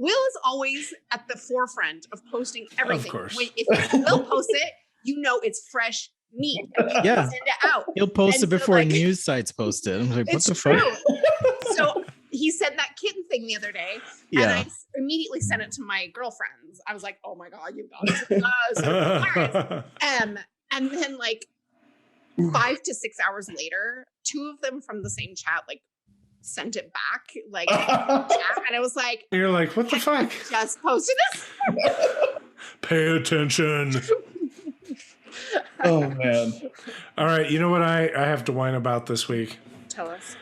Will is always at the forefront of posting everything. course. If Will posts it, you know it's fresh meat. And you Yeah. send it out. He'll post And it so, before like, news sites post it. I'm like, what It's the true. fuck? So he sent that kitten thing the other day, and Yeah. I immediately sent it to my girlfriends. I was like, "Oh my god, you got it!" So hilarious. And then like 5 to 6 hours later, 2 of them from the same chat like sent it back, like chat, and I was like, You're like, what the fuck? "Just posted this." Pay attention. Oh man. All right, you know what I have to whine about this week? Tell us.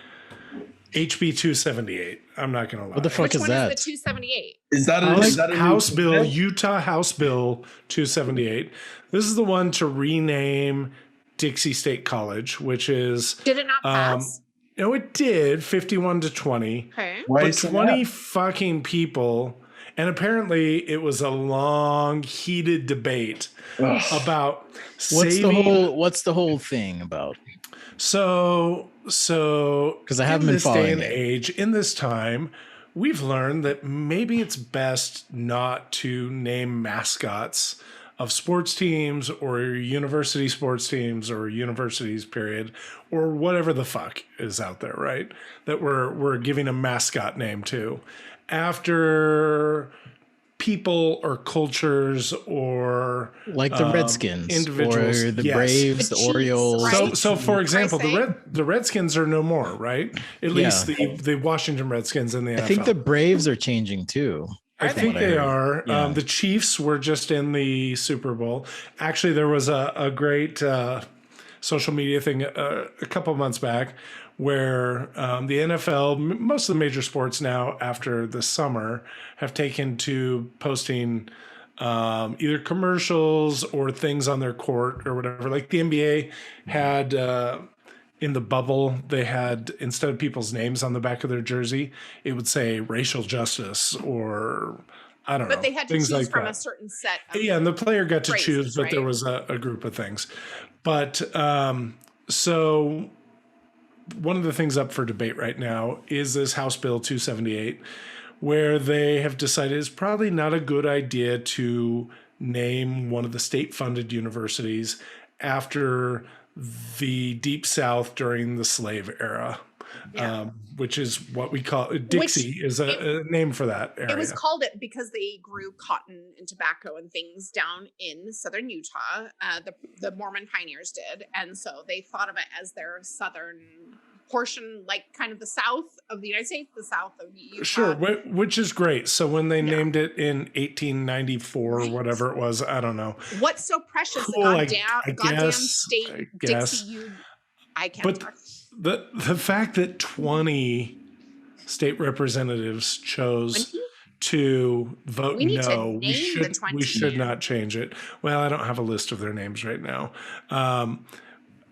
HB 278. I'm not gonna lie. What the fuck Which is one that? is the 278? Is that a new House Bill, bill? Utah House Bill 278. This is the one to rename Dixie State College, which is Did it not pass? no, it did 51 to 20. Okay. Why But is it 20 not? fucking people, and apparently it was a long, heated debate Ugh. about What's saving. the whole thing about? So 'Cause I haven't in been this day following and it. age, in this time, we've learned that maybe it's best not to name mascots of sports teams or university sports teams or universities, period, or whatever the fuck is out there, right? That we're giving a mascot name to after people or cultures or Like the Redskins individuals. or the Yes. Braves, The the Chiefs, Orioles. right? So for example, say? the Redskins are no more, right? At least the Washington Redskins in the NFL. I think the Braves are changing too. I from think what I they heard. are. Yeah. The Chiefs were just in the Super Bowl. Actually, there was a great social media thing a couple months back where the NFL, most of the major sports now after the summer, have taken to posting either commercials or things on their court or whatever. Like the NBA had in the bubble, they had, instead of people's names on the back of their jersey, it would say racial justice or I don't know. But they had to things choose like from that. a certain set of Yeah, and the player got to phrases, choose, but there right? was a group of things. But so one of the things up for debate right now is this House Bill 278, where they have decided it's probably not a good idea to name one of the state-funded universities after the Deep South during the slave era, which is what we call Dixie is a name for that area. It was called it because they grew cotton and tobacco and things down in southern Utah. The Mormon pioneers did, and so they thought of it as their southern portion, like kind of the south of the United States, the south of Utah. Sure, which is great. So when they named it in 1894 or whatever it was, I don't know. What's so precious? Cool, the I goddamn guess, state I guess. Dixie. I can't. But talk. the fact that 20 state representatives chose 20? to vote We need to no, name the 20. we should not change it. Well, I don't have a list of their names right now.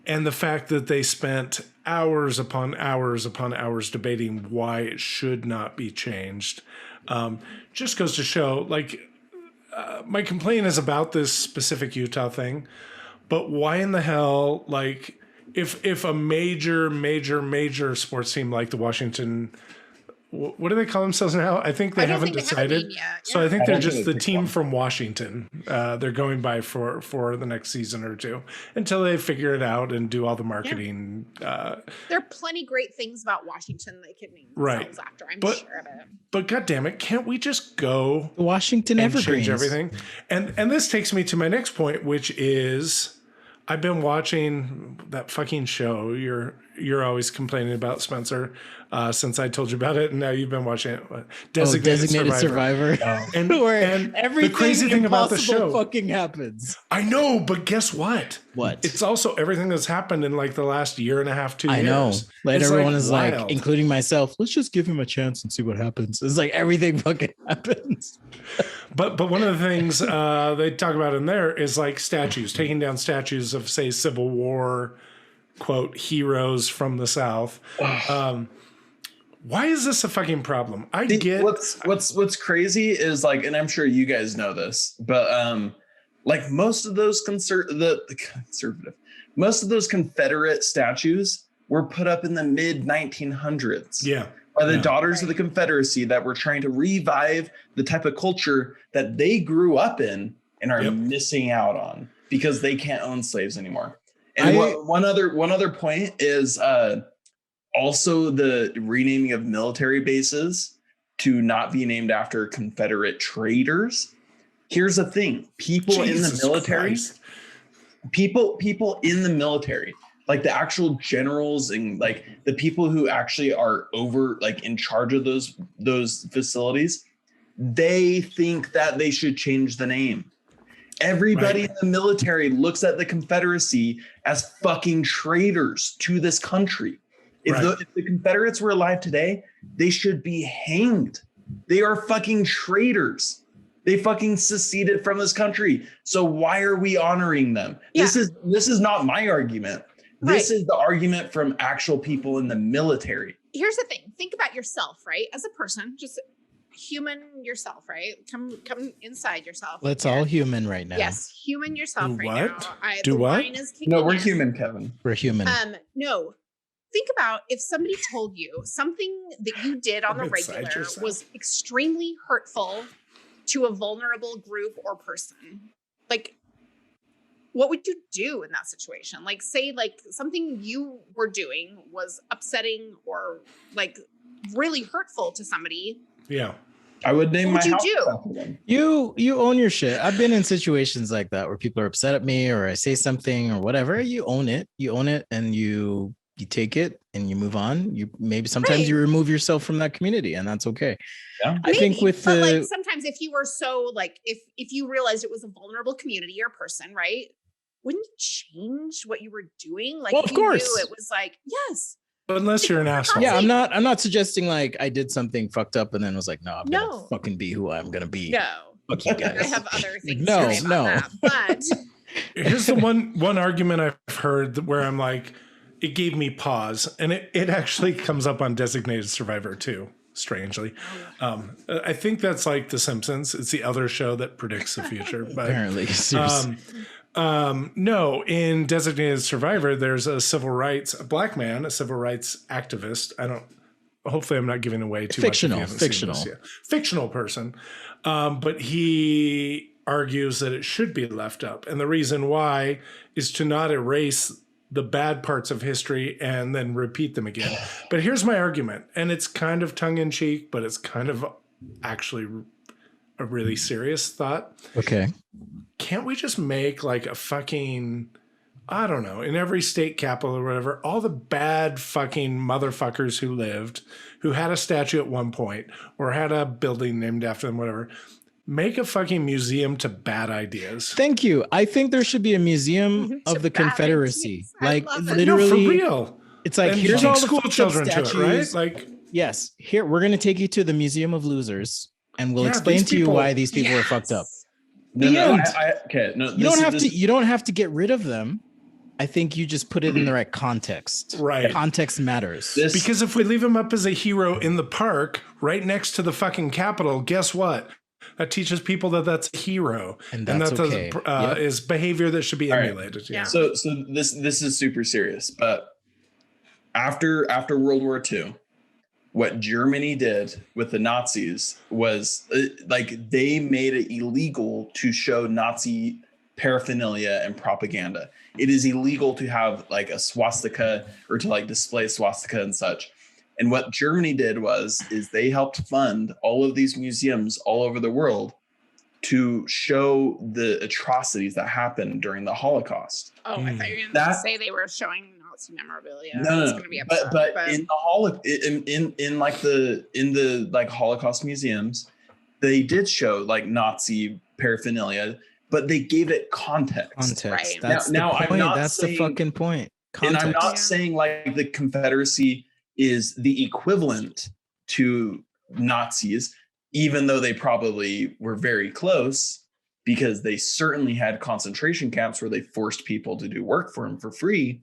And the fact that they spent hours upon hours upon hours debating why it should not be changed just goes to show, like, my complaint is about this specific Utah thing, but why in the hell, like, if a major sports team like the Washington, what do they call themselves now? I think they haven't decided. So I think they're just the team from Washington. They're going by for the next season or two until they figure it out and do all the marketing. There are plenty great things about Washington they could name themselves after. I'm sure of it. But God damn it, can't we just go The Washington and Evergreens. change everything? And this takes me to my next point, which is I've been watching that fucking show you're always complaining about, Spencer, since I told you about it, and now you've been watching it. Designated Survivor. And Everything the crazy thing about the show fucking happens. I know, but guess what? What? It's also everything that's happened in like the last year and a half, 2 years. I know. Like It's, everyone is wild. like, including myself, let's just give him a chance and see what happens. It's like everything fucking happens. But one of the things they talk about in there is like statues, taking down statues of, say, Civil War, quote, heroes from the South. Why is this a fucking problem? I get what's crazy is, like, and I'm sure you guys know this, but like most of those most of those Confederate statues were put up in the mid 1900s. Yeah. By the Daughters of the Confederacy that were trying to revive the type of culture that they grew up in and are missing out on because they can't own slaves anymore. And one other point is also the renaming of military bases to not be named after Confederate traitors. Here's the thing: people in the military, people in the military, like the actual generals and like the people who actually are over, like in charge of those facilities, they think that they should change the name. Everybody in the military looks at the Confederacy as fucking traitors to this country. If the Confederates were alive today, they should be hanged. They are fucking traitors. They fucking seceded from this country. So why are we honoring them? Yeah. This is not my argument. This is the argument from actual people in the military. Here's the thing. Think about yourself, right? As a person, just human yourself, right? Come inside yourself. Let's all human right now. Yes, human yourself Do right what? now. Do what? No, we're human, Kevin. We're human. No. Think about if somebody told you something that you did on the regular was extremely hurtful to a vulnerable group or person. Like, what would you do in that situation? Like, say, like something you were doing was upsetting or like really hurtful to somebody. Yeah. I would name my house. You own your shit. I've been in situations like that where people are upset at me or I say something or whatever. You own it, and you take it and you move on. You maybe sometimes you remove yourself from that community, and that's okay. Yeah. I think with like sometimes if you were so like if you realized it was a vulnerable community or person, right? Wouldn't you change what you were doing? Like, well, of course, it was like, yes. But unless you're an asshole. Yeah, I'm not suggesting like I did something fucked up and then was like, no, I'm gonna fucking be who I'm gonna be. No. Fuck you guys. I have other things no, to say about that, but here's the one argument I've heard where I'm like, it gave me pause, and it actually comes up on Designated Survivor too, strangely. I think that's like The Simpsons. It's the other show that predicts the future. But apparently, seriously. No, in Designated Survivor, there's a black man, a civil rights activist. Hopefully I'm not giving away too much. Fictional person. But he argues that it should be left up. And the reason why is to not erase the bad parts of history and then repeat them again. But here's my argument, and it's kind of tongue in cheek, but it's kind of actually a really serious thought. Okay. Can't we just make like a fucking I don't know, in every state capital or whatever, all the bad fucking motherfuckers who lived, who had a statue at one point or had a building named after them, whatever. Make a fucking museum to bad ideas. Thank you. I think there should be a museum To of the bad Confederacy. ideas. I Like love it. No, literally, for real. it's like And here's take all the school fucked up children to it, right? statues. Like, Yes, here we're gonna take you to the Museum of Losers, and we'll Yeah, explain these to you people- why these people were fucked up. No, The no, end. okay. No, You don't have to. You don't have to get rid of them. I think you just put it in the right context. Right. Context matters. because if we leave him up as a hero in the park right next to the fucking Capitol, guess what? That teaches people that that's a hero. And that's that okay. Yep. is behavior that should be All right. emulated. Yeah. So this is super serious. But after World War II, what Germany did with the Nazis was like they made it illegal to show Nazi paraphernalia and propaganda. It is illegal to have like a swastika or to like display swastika and such. And what Germany did is they helped fund all of these museums all over the world to show the atrocities that happened during the Holocaust. Oh, I thought you were going to That- say they were showing Nazi memorabilia. No, It's no, gonna be but upset, in the like Holocaust museums, they did show like Nazi paraphernalia, but they gave it context. Context. Right. That's Now, the I'm point. not That's the saying- fucking point. Context. And I'm not Yeah. saying like the Confederacy is the equivalent to Nazis, even though they probably were very close, because they certainly had concentration camps where they forced people to do work for them for free.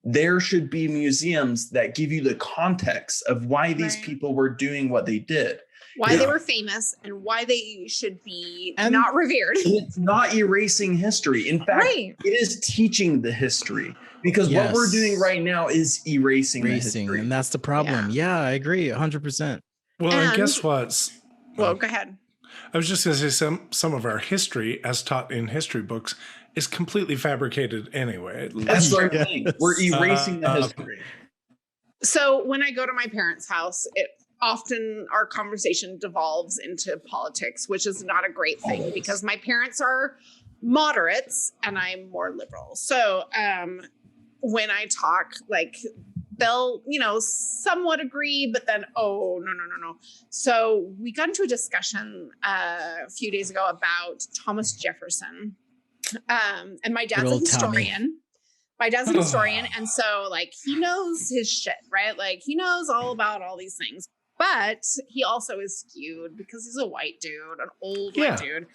There should be museums that give you the context of why these Right. people were doing what they did. why they Yeah. were famous and why they should be And- not revered. It's not erasing history. In fact, Right. it is teaching the history, because what we're Yes. doing right now is erasing the Racing, history. and that's the problem. Yeah, I agree 100%. Well, and And- guess what? Well, go ahead. I was just going to say some of our history, as taught in history books, is completely fabricated anyway. That's what I'm Yes. saying. We're erasing the history. So when I go to my parents' house, it often our conversation devolves into politics, which is not a great thing Always. because my parents are moderates and I'm more liberal. So when I talk, like they'll, somewhat agree, but then, oh, no. So we got into a discussion a few days ago about Thomas Jefferson. And my dad's Good a old Tommy. historian. My dad's a historian. And so like he knows his shit, right? Like he knows all about all these things. But he also is skewed because he's a white dude, an old Yeah. white dude.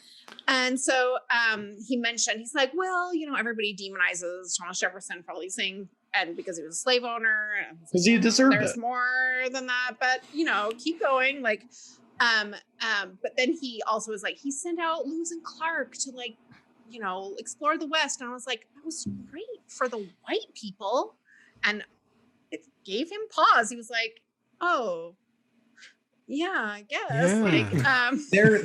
And so he mentioned, he's like, well, everybody demonizes Thomas Jefferson for all these things. And because he was a slave owner. And I was 'Cause he deserved There's it. more than that. But, keep going. Like, but then he also was like, he sent out Lewis and Clark to like, explore the West. And I was like, that was great for the white people. And it gave him pause. He was like, oh, yeah, I guess. Yeah. Like, There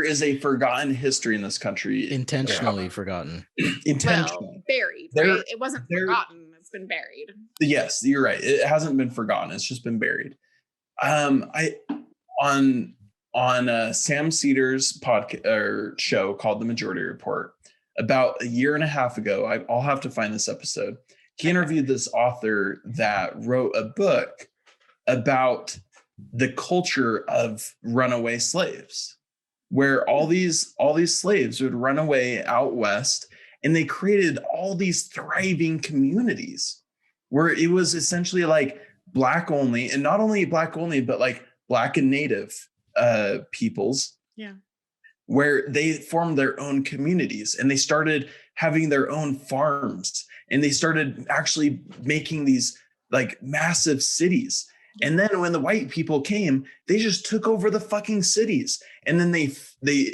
is a forgotten history in this country. Intentionally forgotten. Intentional. well, buried. There- Right? It wasn't there- forgotten. It's been buried. Yes, you're right. It hasn't been forgotten. It's just been buried. I on Sam Cedar's podcast or show called The Majority Report about a year and a half ago. I'll have to find this episode. He interviewed this author that wrote a book about the culture of runaway slaves, where all these slaves would run away out west, and they created all these thriving communities where it was essentially like Black only, and not only Black only, but like Black and Native peoples. Yeah. Where they formed their own communities and they started having their own farms, and they started actually making these like massive cities. And then when the white people came, they just took over the fucking cities. And then they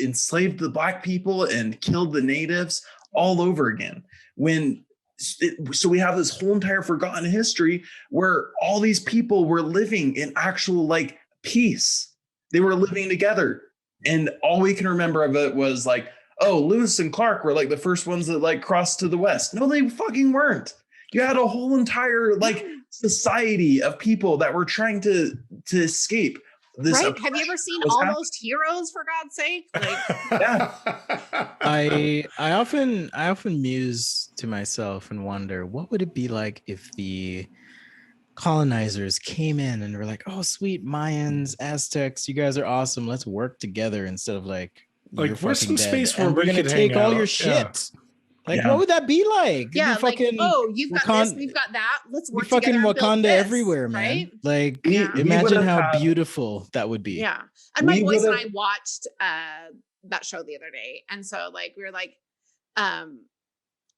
enslaved the Black people and killed the natives all over again. So we have this whole entire forgotten history where all these people were living in actual like peace. They were living together. And all we can remember of it was like, oh, Lewis and Clark were like the first ones that like crossed to the West. No, they fucking weren't. You had a whole entire like society of people that were trying to escape. Right? Have you ever seen Almost Heroes, for God's sake? Like, Yeah. I often muse to myself and wonder what would it be like if the colonizers came in and were like, "Oh, sweet Mayans, Aztecs, you guys are awesome. Let's work together," instead of like, Like, "You're where's fucking some dead, space where and we're we gonna could take hang all out?" your Yeah. shit." Like, Yeah. what would that be like? yeah, It'd be like, oh, you've got this, we've got that. Let's be work fucking together and build Wakanda this, everywhere, man. right? Like, Yeah. We imagine would've how had- beautiful that would be. Yeah. And my We boys and I would've- watched that show the other day. And so like we were like,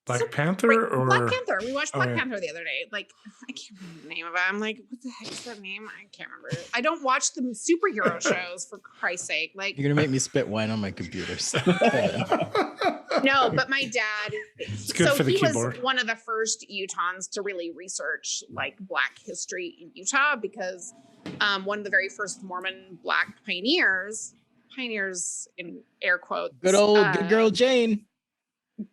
Black so- Panther or Black Panther. We watched Oh, Black yeah. Panther the other day. Like, I can't remember the name of it. I'm like, what the heck is that name? I can't remember. I don't watch the superhero shows, for Christ's sake. Like, You're gonna make me spit wine on my computer. no, but my dad, good so for the he keyboard. was one of the first Utahns to really research like Black history in Utah, because one of the very first Mormon Black pioneers in air quotes, Good girl Jane.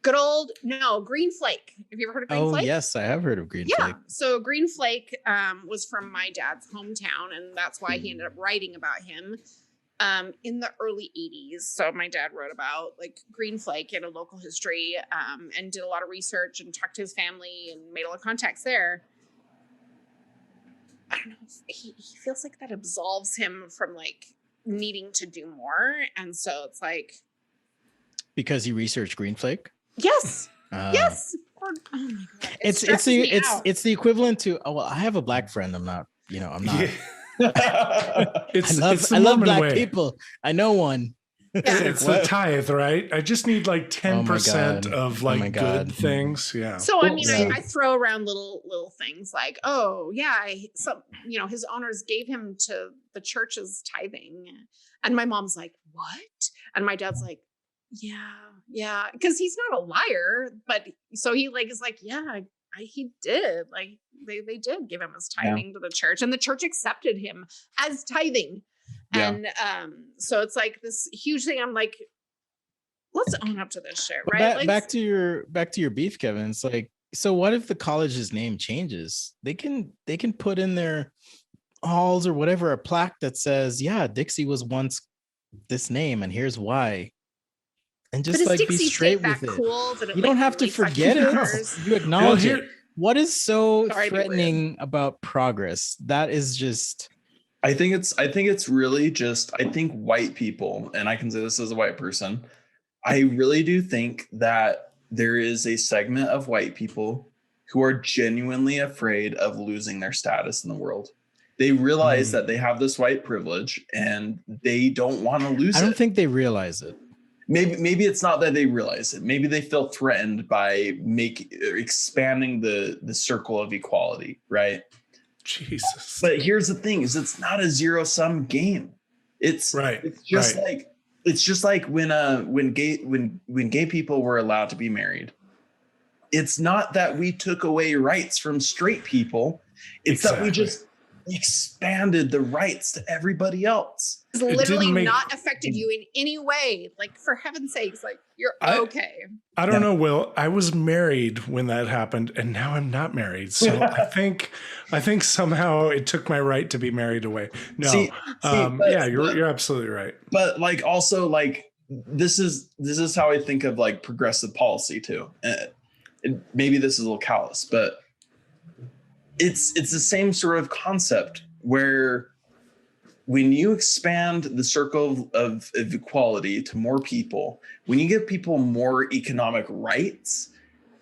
Green Flake. Have you ever heard of Green Oh Flake? yes, I have heard of Green Yeah. Flake. So Green Flake was from my dad's hometown, and that's why he ended up writing about him in the early 80s. So my dad wrote about like Green Flake in a local history, and did a lot of research and talked to his family and made a lot of contacts there. I don't know. He feels like that absolves him from like needing to do more. And so it's like, Because he researched Green Flake. yes. Yes. Oh my God. It's the equivalent to, oh, well, I have a black friend. I'm not. Yeah. I It's love it's the Black Mormon way. people. I know one. It's the tithe, right? I just need like 10% God. of Oh like my good God. things. Yeah. So I mean, Yeah. I throw around little things like, oh yeah, his owners gave him to the church's tithing, and my mom's like, what? And my dad's like, yeah, because he's not a liar, but so he like is like, yeah, he did, like they did give him his tithing to the church, and the church accepted him as tithing. Yeah. And so it's like this huge thing. I'm like, let's own up to this shit, right? Back to your beef, Kevin. It's like, so what if the college's name changes? They can put in their halls or whatever a plaque that says, yeah, Dixie was once this name, and here's why. And just but like is be Dixie straight State with that it. cool that it You don't like have to really fucking forget it. matters? You acknowledge Well, it. What is so Sorry to be rude. threatening about progress? That is just I think it's really just, I think white people, and I can say this as a white person, I really do think that there is a segment of white people who are genuinely afraid of losing their status in the world. They realize that they have this white privilege and they don't want to lose it. I don't think they realize it. Maybe it's not that they realize it. Maybe they feel threatened by expanding the circle of equality, right? Jesus. But here's the thing: is it's not a zero-sum game. It's Right, It's just right. like when gay people were allowed to be married. It's not that we took away rights from straight people. It's that we Exactly. just expanded the rights to everybody else. It's It literally didn't make- not affected you in any way. Like, for heaven's sakes, like you're I- okay. I don't know, Will. I was married when that happened, and now I'm not married. So I think somehow it took my right to be married away. No, but- yeah, you're absolutely right. But like also like this is how I think of like progressive policy too. And maybe this is a little callous, but it's the same sort of concept where when you expand the circle of equality to more people, when you give people more economic rights,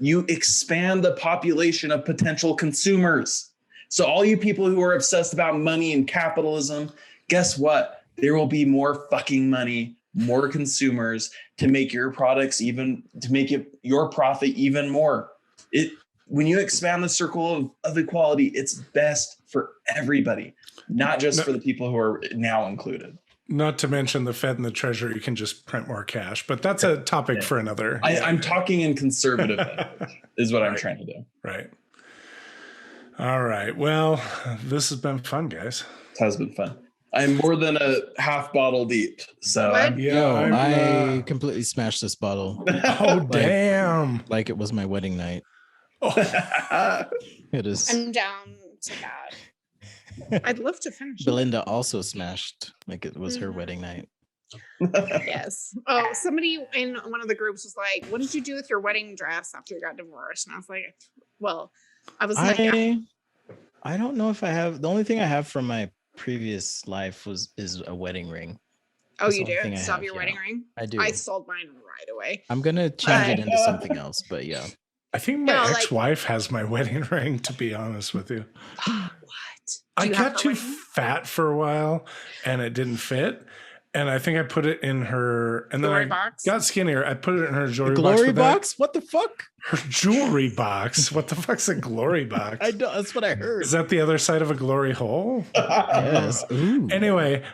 you expand the population of potential consumers. So all you people who are obsessed about money and capitalism, guess what? There will be more fucking money, more consumers to make your products your profit even more. When you expand the circle of equality, it's best for everybody, not just for the people who are now included. Not to mention the Fed and the Treasury can just print more cash, but that's a topic for another. I'm talking in conservative language, is what I'm trying to do. Right. All right. Well, this has been fun, guys. It has been fun. I'm more than a half bottle deep, so What? Yo, I'm, I completely smashed this bottle oh, damn. like it was my wedding night. Oh, It is. I'm down to that. I'd love to finish. it. Belinda also smashed like it was her wedding night. Yes. Oh, somebody in one of the groups was like, "What did you do with your wedding dress after you got divorced?" And I was like, "Well, I was like, I don't know if I have. The only thing I have from my previous life is a wedding ring. oh, That's you the only do thing I still have have, your yeah. wedding ring? I do. I sold mine right away. I'm gonna change it into something else, but yeah. I think my No, like- ex-wife has my wedding ring, to be honest with you. What? I Do you have got her too ring? fat for a while and it didn't fit. And I think I put it in her, and then Jewelry I box? got skinnier. I put it in her jewelry box. Glory but then- box? What the fuck? Her jewelry box. What the fuck's a glory box? I don't, that's what I heard. Is that the other side of a glory hole? Yes. Ooh. Anyway,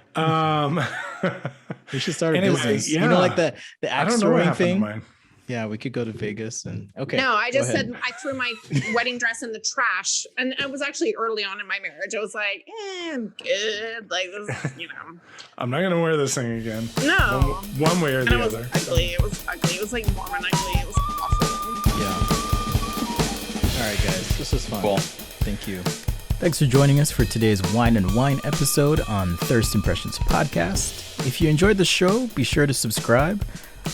We should start a Anyway, business. You yeah. know, like the I axe don't know what throwing happened to thing. mine. Yeah, we could go to Vegas and okay. No, I go just ahead. said I threw my wedding dress in the trash, and it was actually early on in my marriage. I was like, I'm good. Like this, you know. I'm not gonna wear this thing again. No. One way or And the it was other. ugly. It was ugly. It was like Mormon ugly. It was awful. Yeah. All right, guys. This was fun. Cool. Thank you. Thanks for joining us for today's Wine and Wine episode on Thirst Impressions Podcast. If you enjoyed the show, be sure to subscribe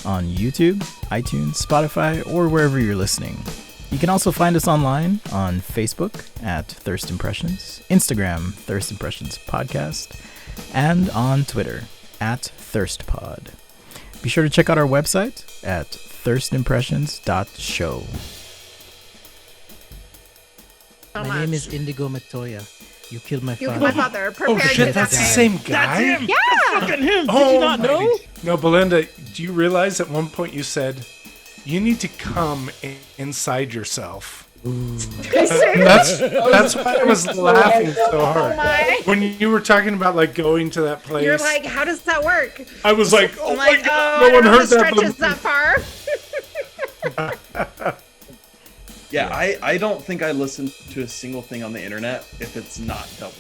on YouTube, iTunes, Spotify, or wherever you're listening. You can also find us online on Facebook at Thirst Impressions, Instagram, Thirst Impressions Podcast, and on Twitter at ThirstPod. Be sure to check out our website at thirstimpressions.show. So My much. name is Indigo Matoya. You killed my You father. my father. Prepare Oh shit, to that's the die. same guy? him. Yeah. Fucking him. Oh, Did you not know? mighty. No, Belinda, do you realize at one point you said, you need to come inside yourself? That's why I was laughing so hard. my. When you were talking about like going to that place, You're like, how does that work? I was like, oh I'm my like, god, oh, no I one don't know heard the that. stretches that far. Yeah, I don't think I listen to a single thing on the internet if it's not double